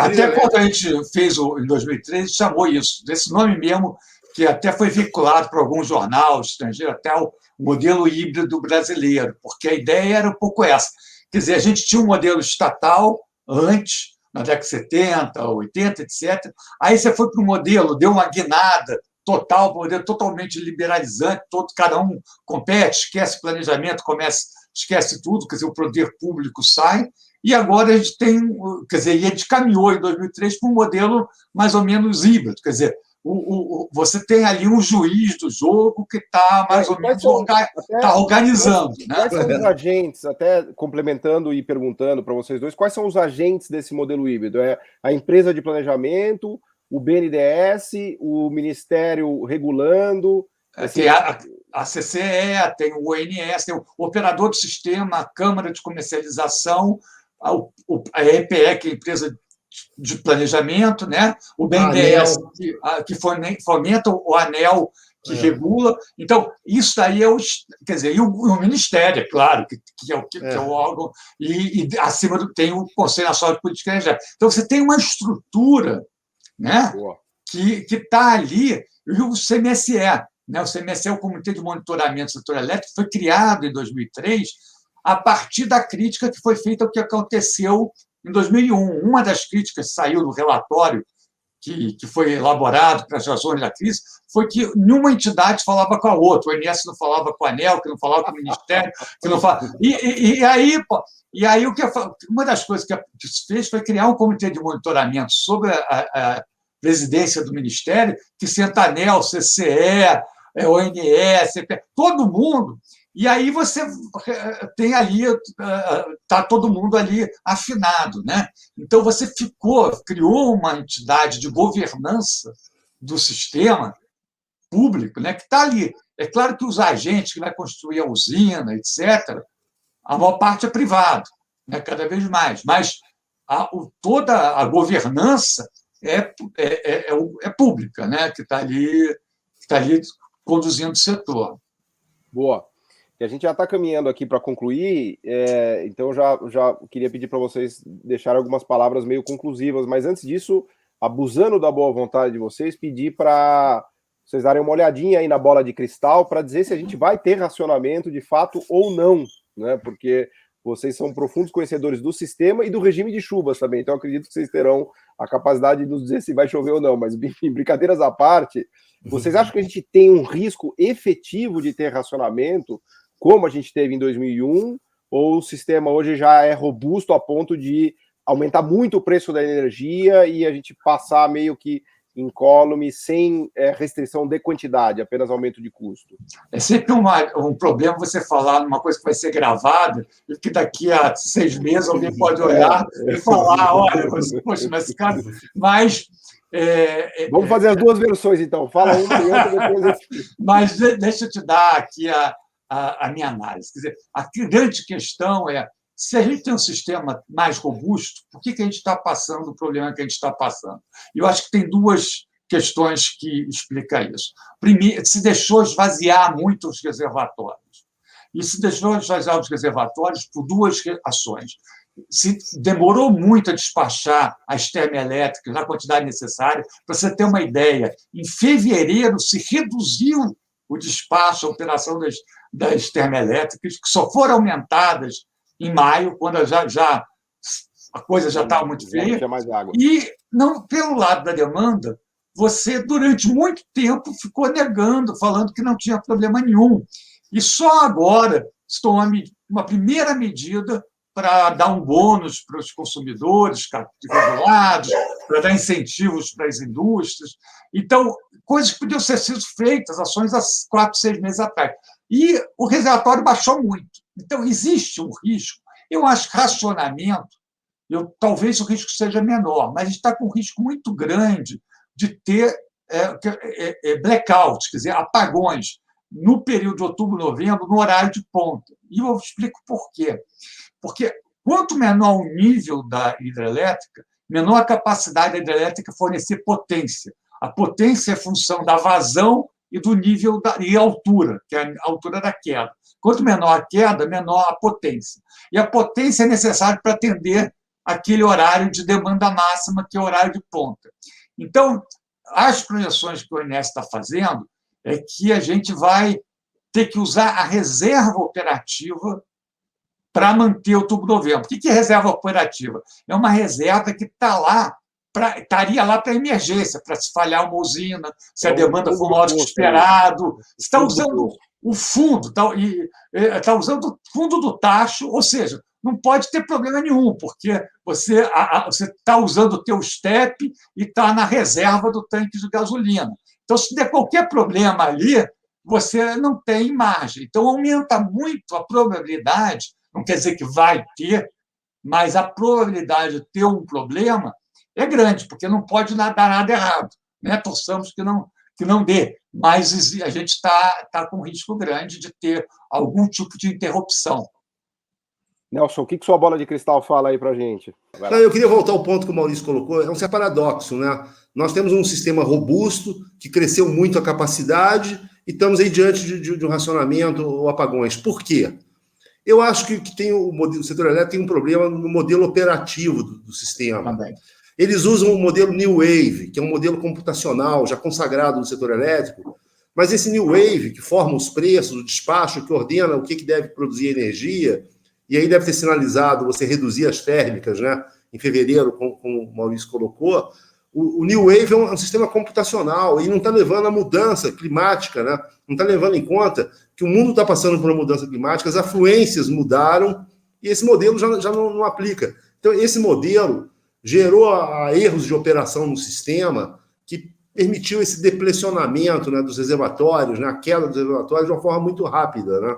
até quando a gente fez em 2013, chamou isso, desse nome mesmo, que até foi vinculado para algum jornal estrangeiro, até o modelo híbrido brasileiro, porque a ideia era um pouco essa. Quer dizer, a gente tinha um modelo estatal antes, na década de 70, 80, etc. Aí você foi para o modelo, deu uma guinada total, modelo totalmente liberalizante, cada um compete, esquece planejamento, esquece tudo, quer dizer, o poder público sai, e agora a gente tem, quer dizer, e a gente caminhou em 2003 para um modelo mais ou menos híbrido, quer dizer, você tem ali um juiz do jogo que está mais ou menos organizando. Quais são os agentes, até complementando e perguntando para vocês dois, quais são os agentes desse modelo híbrido? É a empresa de planejamento, o BNDES, o Ministério regulando... Tem a CCE, tem o ONS, tem o operador do sistema, a Câmara de Comercialização, a EPE, que é a empresa de planejamento, né? O BNDES, que fomenta o ANEEL, que regula. Então, isso aí quer dizer, e o Ministério, é claro, que é o órgão, e acima tem o Conselho Nacional de Política Energética. Então, você tem uma estrutura, né, que está ali, e o CMSE, né? O CMSE, o Comitê de Monitoramento do Setor Elétrico, foi criado em 2003 a partir da crítica que foi feita ao que aconteceu em 2001. Uma das críticas que saiu do relatório que foi elaborado para as razões da crise foi que nenhuma entidade falava com a outra. O INS não falava com a ANEEL, que não falava com o Ministério, que não falava... E aí uma das coisas que se fez foi criar um comitê de monitoramento sobre a presidência do Ministério, que senta a ANEEL, CCE, ONS, todo mundo. E aí você tem ali, está todo mundo ali afinado, né? Então você criou uma entidade de governança do sistema público, né, que está ali. É claro que os agentes que vai construir a usina, etc., a maior parte é privado, né, cada vez mais, mas toda a governança é pública, né, que está ali conduzindo o setor. Boa. E a gente já está caminhando aqui para concluir, então já queria pedir para vocês deixarem algumas palavras meio conclusivas, mas antes disso, abusando da boa vontade de vocês, pedir para vocês darem uma olhadinha aí na bola de cristal para dizer se a gente vai ter racionamento de fato ou não, né? Porque vocês são profundos conhecedores do sistema e do regime de chuvas também, então acredito que vocês terão a capacidade de nos dizer se vai chover ou não, mas enfim, brincadeiras à parte, vocês acham que a gente tem um risco efetivo de ter racionamento como a gente teve em 2001, ou o sistema hoje já é robusto a ponto de aumentar muito o preço da energia e a gente passar meio que incólume, sem restrição de quantidade, apenas aumento de custo? É sempre um problema você falar numa coisa que vai ser gravada e que daqui a 6 meses alguém pode olhar e falar, olha, poxa, mas esse cara... Mas... Vamos fazer as duas versões, então. Fala uma e outra, depois... Mas deixa eu te dar aqui a minha análise. Quer dizer, a grande questão é, se a gente tem um sistema mais robusto, por que a gente está passando o problema que a gente está passando? E eu acho que tem duas questões que explicam isso. Primeiro, se deixou esvaziar muito os reservatórios. E se deixou esvaziar os reservatórios por duas ações. Se demorou muito a despachar as termoelétricas na quantidade necessária. Para você ter uma ideia, em fevereiro se reduziu o despacho, a operação das termoelétricas, que só foram aumentadas em maio, quando a coisa já estava muito feia. E, não, pelo lado da demanda, você, durante muito tempo, ficou negando, falando que não tinha problema nenhum. E só agora se toma uma primeira medida para dar um bônus para os consumidores regulados, para dar incentivos para as indústrias. Então, coisas que podiam ser sido feitas, ações há 4, 6 meses atrás. E o reservatório baixou muito. Então, existe um risco. Eu acho que racionamento, talvez o risco seja menor, mas a gente está com um risco muito grande de ter blackouts, quer dizer, apagões, no período de outubro, novembro, no horário de ponta. E eu explico por quê. Porque quanto menor o nível da hidrelétrica, menor a capacidade da hidrelétrica fornecer potência. A potência é função da vazão e do nível e altura, que é a altura da queda. Quanto menor a queda, menor a potência. E a potência é necessária para atender aquele horário de demanda máxima, que é o horário de ponta. Então, as projeções que o INS está fazendo é que a gente vai ter que usar a reserva operativa para manter outubro-novembro. O que é reserva operativa? É uma reserva que estaria lá para emergência, para se falhar uma usina, se a demanda for maior do que esperado. Você está usando o fundo, está usando o fundo do tacho, ou seja, não pode ter problema nenhum, porque você está usando o teu step e está na reserva do tanque de gasolina. Então, se der qualquer problema ali, você não tem margem. Então, aumenta muito a probabilidade, não quer dizer que vai ter, mas a probabilidade de ter um problema é grande, porque não pode dar nada errado, né? Torçamos que não dê, mas a gente está com um risco grande de ter algum tipo de interrupção. Nelson, o que sua bola de cristal fala aí para a gente? Não, eu queria voltar ao ponto que o Maurício colocou. É um certo paradoxo, né? Nós temos um sistema robusto que cresceu muito a capacidade e estamos aí diante de um racionamento ou apagões. Por quê? Eu acho que tem o setor elétrico tem um problema no modelo operativo do sistema. Também. Eles usam o modelo New Wave, que é um modelo computacional já consagrado no setor elétrico, mas esse New Wave, que forma os preços, o despacho, que ordena o que deve produzir energia, e aí deve ter sinalizado você reduzir as térmicas, né? Em fevereiro, como o Maurício colocou, o New Wave é um sistema computacional e não está levando a mudança climática, né? Não está levando em conta que o mundo está passando por uma mudança climática, as afluências mudaram e esse modelo já não aplica. Então, esse modelo gerou erros de operação no sistema que permitiu esse deplecionamento, né, dos reservatórios, né, a queda dos reservatórios de uma forma muito rápida, né?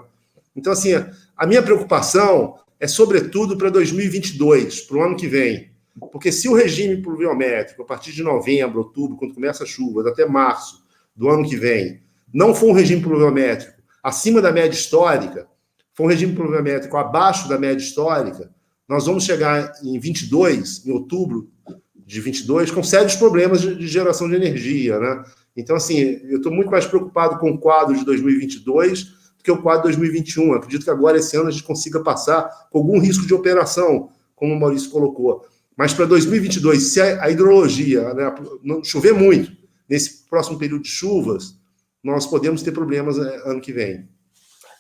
Então, assim, a minha preocupação é, sobretudo, para 2022, para o ano que vem. Porque se o regime pluviométrico, a partir de novembro, outubro, quando começa a chuva, até março do ano que vem, não for um regime pluviométrico acima da média histórica, for um regime pluviométrico abaixo da média histórica, nós vamos chegar em 22, em outubro de 22, com sérios problemas de geração de energia, né? Então, assim, eu estou muito mais preocupado com o quadro de 2022 do que o quadro de 2021. Eu acredito que agora, esse ano, a gente consiga passar com algum risco de operação, como o Maurício colocou. Mas para 2022, se a hidrologia, né, não chover muito nesse próximo período de chuvas, nós podemos ter problemas ano que vem.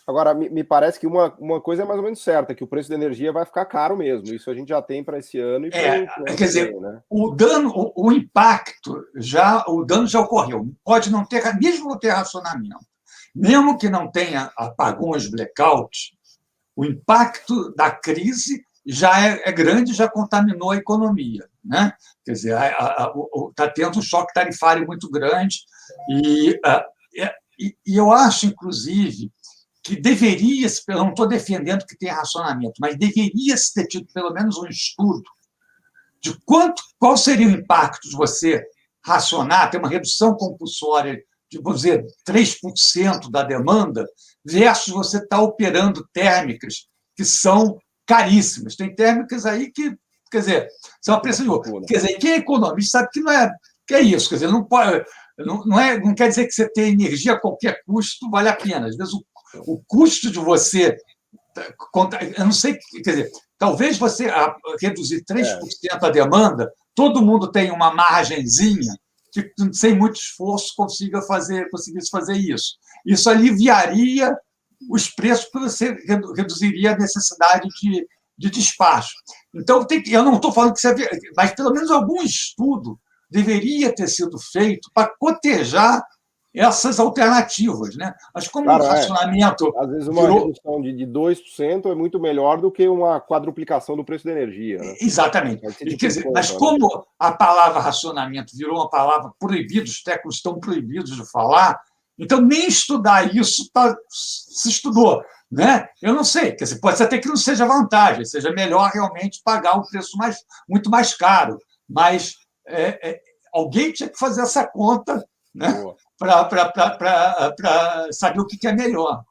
Agora, me parece que uma coisa é mais ou menos certa, que o preço da energia vai ficar caro mesmo. Isso a gente já tem para esse ano e para quer dizer, né? O dano, o impacto, o dano já ocorreu. Pode não ter, mesmo não ter racionamento, mesmo que não tenha apagões, blackouts, o impacto da crise já é grande, já contaminou a economia, né? Quer dizer, está tendo um choque tarifário muito grande e eu acho, inclusive, que deveria-se, eu não estou defendendo que tenha racionamento, mas deveria-se ter tido pelo menos um estudo de qual seria o impacto de você racionar, ter uma redução compulsória de, vamos dizer, 3% da demanda, versus você estar operando térmicas que são caríssimas. Tem térmicas aí que, quer dizer, são a preço de ouro. Quer dizer, quem é economista sabe que não é, que é isso, quer dizer, não pode, não quer dizer que você ter energia a qualquer custo vale a pena. Às vezes o custo de você, eu não sei, quer dizer, talvez você reduzir 3% a demanda, todo mundo tem uma margenzinha que, sem muito esforço, conseguisse fazer isso. Isso aliviaria os preços, porque você reduziria a necessidade de despacho. Então, eu não estou falando que você... Mas, pelo menos, algum estudo deveria ter sido feito para cotejar essas alternativas, né? Mas como o racionamento... Às vezes uma redução de 2% é muito melhor do que uma quadruplicação do preço da energia, né? Exatamente. Quer dizer, mas como a palavra racionamento virou uma palavra proibida, os técnicos estão proibidos de falar, então nem estudar isso se estudou, né? Eu não sei, quer dizer, pode ser até que não seja vantagem, seja melhor realmente pagar um preço muito mais caro, mas alguém tinha que fazer essa conta, né? Para saber o que é melhor.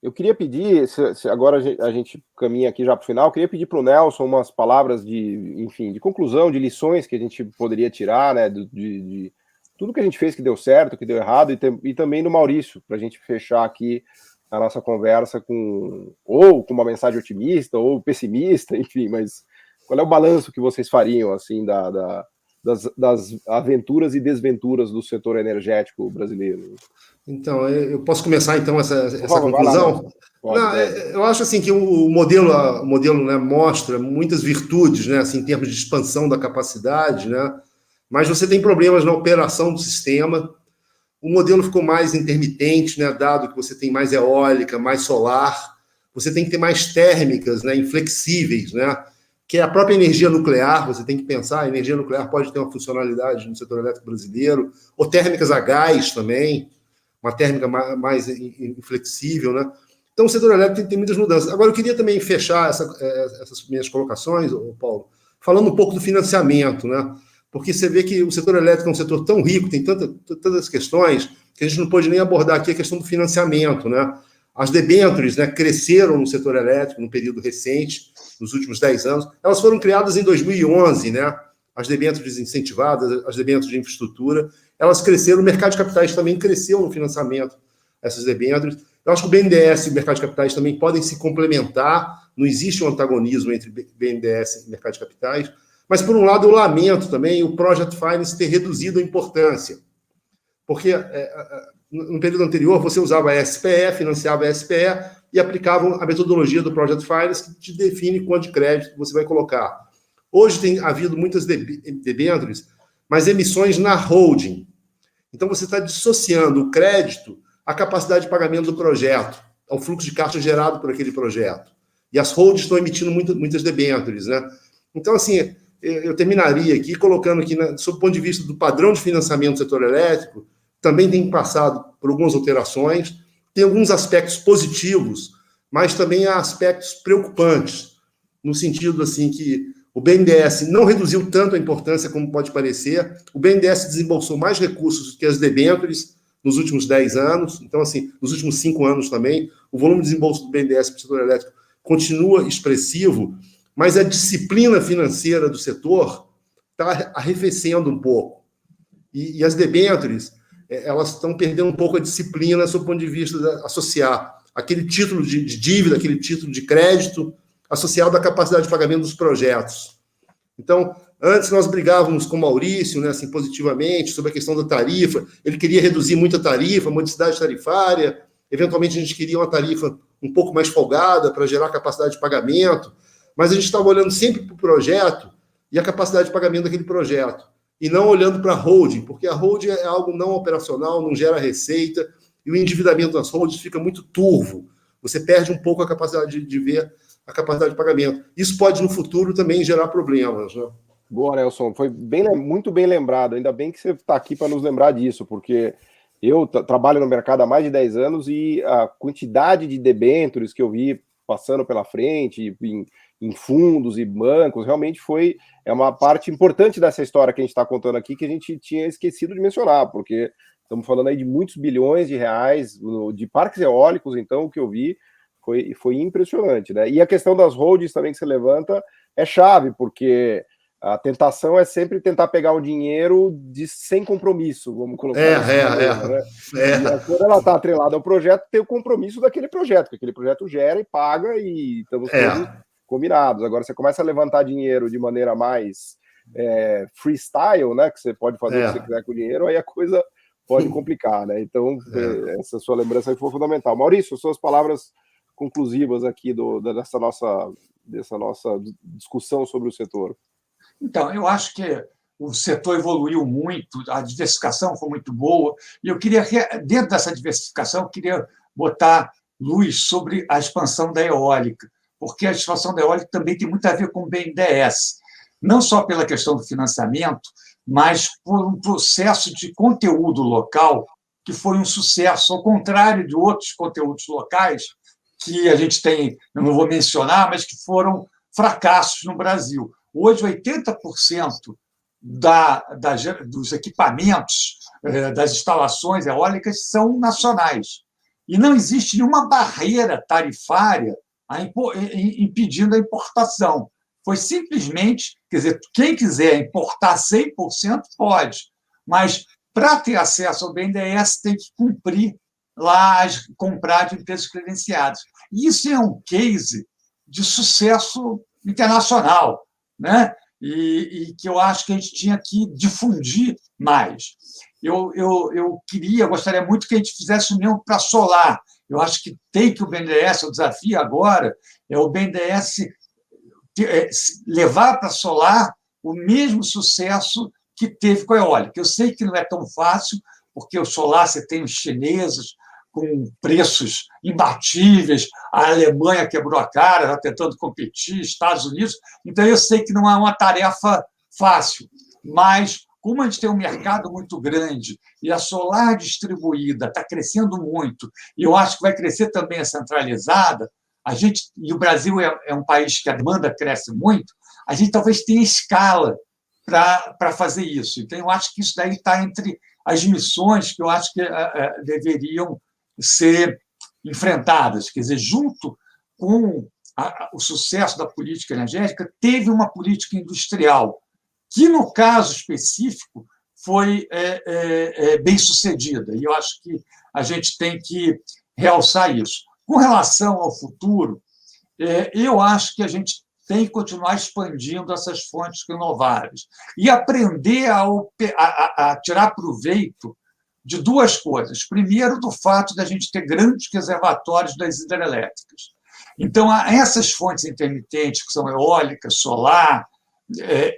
Eu queria pedir, se agora a gente caminha aqui já para o final, eu queria pedir para o Nelson umas palavras de conclusão, de lições que a gente poderia tirar, né, de tudo que a gente fez que deu certo, que deu errado, e também do Maurício, para a gente fechar aqui a nossa conversa com uma mensagem otimista ou pessimista, enfim, mas qual é o balanço que vocês fariam, assim, das aventuras e desventuras do setor energético brasileiro? Então, eu posso começar, então, essa conclusão? Eu acho assim que o modelo, né, mostra muitas virtudes, né, assim, em termos de expansão da capacidade, né, mas você tem problemas na operação do sistema. O modelo ficou mais intermitente, né, dado que você tem mais eólica, mais solar, você tem que ter mais térmicas, né, inflexíveis, né, que é a própria energia nuclear. Você tem que pensar, a energia nuclear pode ter uma funcionalidade no setor elétrico brasileiro, ou térmicas a gás também, uma térmica mais inflexível, né? Então, o setor elétrico tem muitas mudanças. Agora, eu queria também fechar essas minhas colocações, Paulo, falando um pouco do financiamento, né? Porque você vê que o setor elétrico é um setor tão rico, tem tantas questões, que a gente não pode nem abordar aqui a questão do financiamento, né? As debêntures, né, cresceram no setor elétrico no período recente, nos últimos 10 anos. Elas foram criadas em 2011, né? As debêntures incentivadas, as debêntures de infraestrutura, elas cresceram, o mercado de capitais também cresceu no financiamento dessas debêntures. Eu acho que o BNDES e o mercado de capitais também podem se complementar, não existe um antagonismo entre BNDES e mercado de capitais, mas, por um lado, eu lamento também o Project Finance ter reduzido a importância, porque no período anterior você usava a SPE, financiava a SPE e aplicava a metodologia do Project Finance que te define quanto de crédito você vai colocar. Hoje tem havido muitas debêntures, mas emissões na holding. Então você está dissociando o crédito à capacidade de pagamento do projeto, ao fluxo de caixa gerado por aquele projeto. E as holdings estão emitindo muitas debêntures, né? Então, assim, eu terminaria aqui colocando que, sob o ponto de vista do padrão de financiamento do setor elétrico, também tem passado por algumas alterações, tem alguns aspectos positivos, mas também há aspectos preocupantes, no sentido assim que o BNDES não reduziu tanto a importância como pode parecer, o BNDES desembolsou mais recursos que as debêntures nos últimos 10 anos, então, assim, nos últimos 5 anos também, o volume de desembolso do BNDES para o setor elétrico continua expressivo, mas a disciplina financeira do setor está arrefecendo um pouco. E as debêntures, elas estão perdendo um pouco a disciplina sob o ponto de vista de associar aquele título de dívida, aquele título de crédito, associado à capacidade de pagamento dos projetos. Então, antes nós brigávamos com o Maurício, né, assim, positivamente, sobre a questão da tarifa. Ele queria reduzir muito a tarifa, a modicidade tarifária. Eventualmente, a gente queria uma tarifa um pouco mais folgada para gerar capacidade de pagamento. Mas a gente estava olhando sempre para o projeto e a capacidade de pagamento daquele projeto. E não olhando para a holding, porque a holding é algo não operacional, não gera receita, e o endividamento das holdings fica muito turvo. Você perde um pouco a capacidade de ver a capacidade de pagamento. Isso pode, no futuro, também gerar problemas, né? Boa, Nelson. Foi muito bem lembrado. Ainda bem que você está aqui para nos lembrar disso, porque eu trabalho no mercado há mais de 10 anos e a quantidade de debêntures que eu vi passando pela frente, em fundos e bancos, realmente é uma parte importante dessa história que a gente está contando aqui, que a gente tinha esquecido de mencionar, porque estamos falando aí de muitos bilhões de reais de parques eólicos, então, o que eu vi foi impressionante, né? E a questão das holdings também que você levanta é chave, porque a tentação é sempre tentar pegar um dinheiro sem compromisso, vamos colocar né? Quando ela está atrelada ao projeto, tem o compromisso daquele projeto, que aquele projeto gera e paga e estamos todos combinados. Agora, você começa a levantar dinheiro de maneira mais freestyle, né? Que você pode fazer o que você quiser com o dinheiro, aí a coisa pode complicar, né? Então, essa sua lembrança aí foi fundamental. Maurício, suas palavras conclusivas aqui dessa nossa discussão sobre o setor. Então, eu acho que o setor evoluiu muito, a diversificação foi muito boa, e eu queria, dentro dessa diversificação, eu queria botar luz sobre a expansão da eólica, porque a expansão da eólica também tem muito a ver com o BNDES, não só pela questão do financiamento, mas por um processo de conteúdo local que foi um sucesso, ao contrário de outros conteúdos locais que a gente tem, eu não vou mencionar, mas que foram fracassos no Brasil. Hoje, 80% dos equipamentos, das instalações eólicas são nacionais. E não existe nenhuma barreira tarifária impedindo a importação. Foi simplesmente, quer dizer, quem quiser importar 100% pode, mas para ter acesso ao BNDES tem que cumprir lá, comprar de empresas credenciadas. E isso é um case de sucesso internacional, né? E que eu acho que a gente tinha que difundir mais. Eu gostaria muito que a gente fizesse o mesmo para solar. Eu acho que tem que o BNDES, o desafio agora é o BNDES levar para solar o mesmo sucesso que teve com a eólica. Eu sei que não é tão fácil, porque o solar você tem os chineses com preços imbatíveis, a Alemanha quebrou a cara, está tentando competir, Estados Unidos. Então, eu sei que não é uma tarefa fácil, mas como a gente tem um mercado muito grande e a solar distribuída está crescendo muito, e eu acho que vai crescer também a centralizada, e o Brasil é um país que a demanda cresce muito, a gente talvez tenha escala para fazer isso. Então, eu acho que isso daí está entre as missões que eu acho que deveriam ser enfrentadas, quer dizer, junto com o sucesso da política energética, teve uma política industrial, que, no caso específico, foi bem sucedida. E eu acho que a gente tem que realçar isso. Com relação ao futuro, eu acho que a gente tem que continuar expandindo essas fontes renováveis e aprender a tirar proveito de duas coisas. Primeiro, do fato de a gente ter grandes reservatórios das hidrelétricas. Então, essas fontes intermitentes, que são eólica, solar,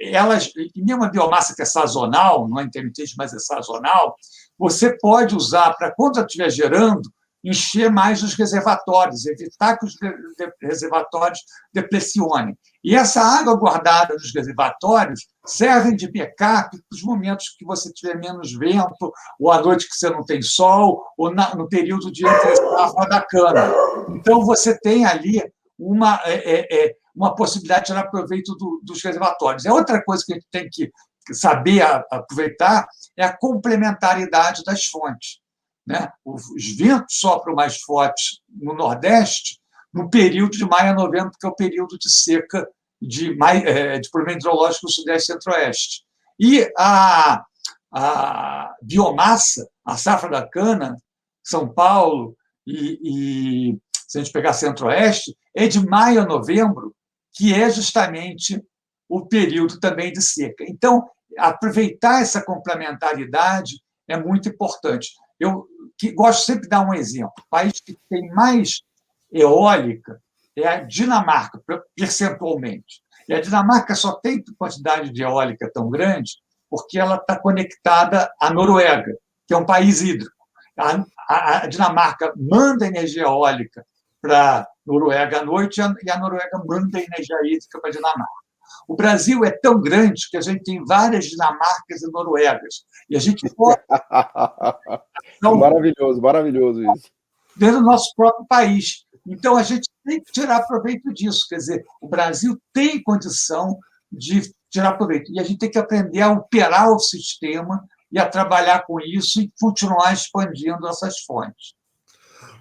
elas, e mesmo a biomassa que é sazonal, não é intermitente, mas é sazonal, você pode usar para, quando ela estiver gerando, encher mais os reservatórios, evitar que os reservatórios depressionem. E essa água guardada nos reservatórios serve de backup para os momentos que você tiver menos vento, ou à noite que você não tem sol, ou no período de entre-safra da cana. Então, você tem ali uma possibilidade de tirar proveito dos reservatórios. Outra coisa que a gente tem que saber aproveitar é a complementaridade das fontes. Né? Os ventos sopram mais fortes no Nordeste no período de maio a novembro, que é o período de seca de problema hidrológico no Sudeste e Centro-Oeste. E a biomassa, a safra da cana, São Paulo e se a gente pegar Centro-Oeste, é de maio a novembro, que é justamente o período também de seca. Então, aproveitar essa complementaridade é muito importante. Eu gosto sempre de dar um exemplo. O país que tem mais eólica é a Dinamarca, percentualmente. E a Dinamarca só tem quantidade de eólica tão grande porque ela está conectada à Noruega, que é um país hídrico. A Dinamarca manda energia eólica para a Noruega à noite e a Noruega manda energia hídrica para a Dinamarca. O Brasil é tão grande que a gente tem várias Dinamarcas e Noruegas. E a gente pode... Maravilhoso, maravilhoso isso. Dentro do nosso próprio país. Então, a gente tem que tirar proveito disso. Quer dizer, o Brasil tem condição de tirar proveito. E a gente tem que aprender a operar o sistema e a trabalhar com isso e continuar expandindo essas fontes.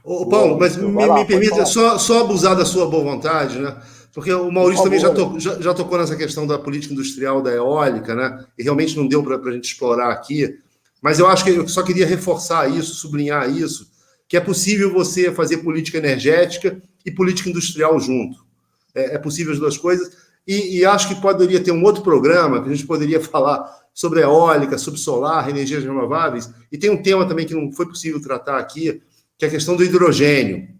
Ô, Paulo, mas me permita só abusar da sua boa vontade, né? Porque o Maurício também já tocou nessa questão da política industrial da eólica, né? E realmente não deu para a gente explorar aqui. Mas eu acho que eu só queria reforçar isso, sublinhar isso, que é possível você fazer política energética e política industrial junto. É possível as duas coisas. E acho que poderia ter um outro programa que a gente poderia falar sobre eólica, sobre solar, energias renováveis. E tem um tema também que não foi possível tratar aqui, que é a questão do hidrogênio.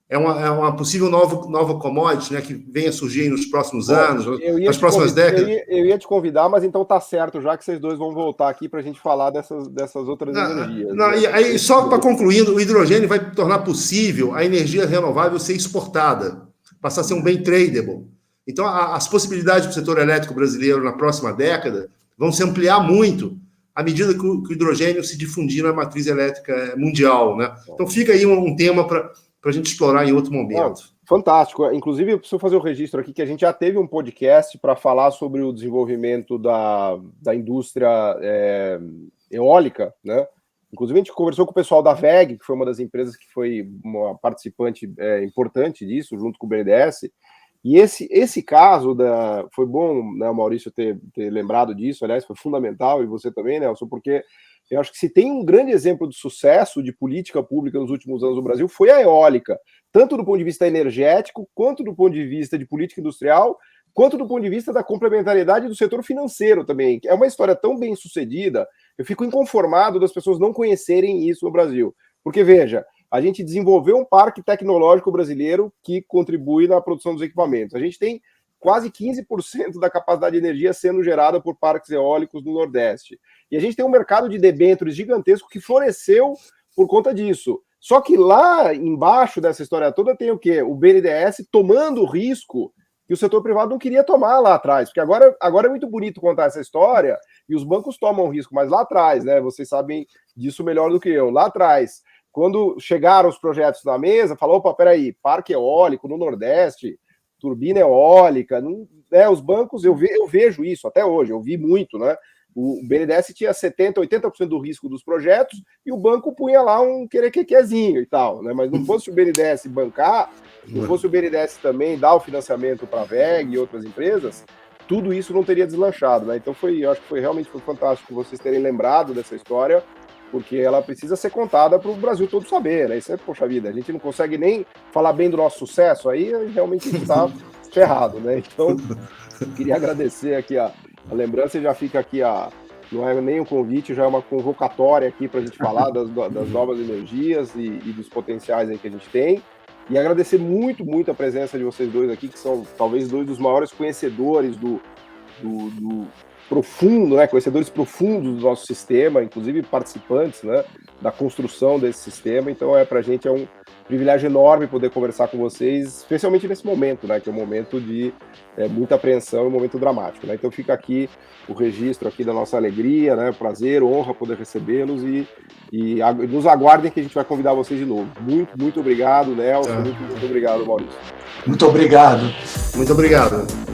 É uma possível nova commodity, né, que venha a surgir nos próximos anos, nas próximas décadas. Eu ia te convidar, mas então tá certo, já que vocês dois vão voltar aqui para a gente falar dessas outras energias. E aí, só para concluir, o hidrogênio vai tornar possível a energia renovável ser exportada, passar a ser um bem tradable. Então, as possibilidades do setor elétrico brasileiro na próxima década vão se ampliar muito à medida que o hidrogênio se difundir na matriz elétrica mundial, né? Então, fica aí um tema para a gente explorar em outro momento. Não, fantástico. Inclusive, eu preciso fazer o registro aqui que a gente já teve um podcast para falar sobre o desenvolvimento da indústria eólica, né? Inclusive, a gente conversou com o pessoal da VEG, que foi uma das empresas que foi uma participante importante disso, junto com o BNDES. E esse caso, foi bom, né, o Maurício ter lembrado disso, aliás, foi fundamental, e você também, Nelson, porque eu acho que se tem um grande exemplo de sucesso de política pública nos últimos anos no Brasil, foi a eólica, tanto do ponto de vista energético, quanto do ponto de vista de política industrial, quanto do ponto de vista da complementaridade do setor financeiro também. É uma história tão bem sucedida, eu fico inconformado das pessoas não conhecerem isso no Brasil. Porque, veja, a gente desenvolveu um parque tecnológico brasileiro que contribui na produção dos equipamentos. A gente tem quase 15% da capacidade de energia sendo gerada por parques eólicos no Nordeste. E a gente tem um mercado de debêntures gigantesco que floresceu por conta disso. Só que lá embaixo dessa história toda tem o quê? O BNDES tomando o risco que o setor privado não queria tomar lá atrás. Porque agora é muito bonito contar essa história e os bancos tomam risco, mas lá atrás, né? Vocês sabem disso melhor do que eu. Lá atrás, quando chegaram os projetos na mesa, falou, opa, peraí, parque eólico no Nordeste, turbina eólica, né, os bancos, eu vejo isso até hoje, eu vi muito, né? O BNDES tinha 70%, 80% do risco dos projetos e o banco punha lá um querequequezinho e tal, né? Mas não fosse o BNDES bancar, não fosse o BNDES também dar o financiamento para a VEG e outras empresas, tudo isso não teria deslanchado, né? Então eu acho que realmente foi fantástico vocês terem lembrado dessa história, porque ela precisa ser contada para o Brasil todo saber, né? Isso é, poxa vida, a gente não consegue nem falar bem do nosso sucesso, aí realmente a gente está ferrado, né? Então, queria agradecer aqui a lembrança, já fica aqui não é nem um convite, já é uma convocatória aqui para a gente falar das novas energias e dos potenciais aí que a gente tem. E agradecer muito, muito a presença de vocês dois aqui, que são talvez dois dos maiores conhecedores do profundo, né? Conhecedores profundos do nosso sistema, inclusive participantes, né? Da construção desse sistema. Então, para a gente é um privilégio enorme poder conversar com vocês, especialmente nesse momento, né? Que é um momento de muita apreensão, um momento dramático, né? Então, fica aqui o registro aqui da nossa alegria, né? Prazer, honra poder recebê-los e nos aguardem que a gente vai convidar vocês de novo. Muito, muito obrigado, Nelson. Muito obrigado, Maurício. Muito obrigado. Muito obrigado.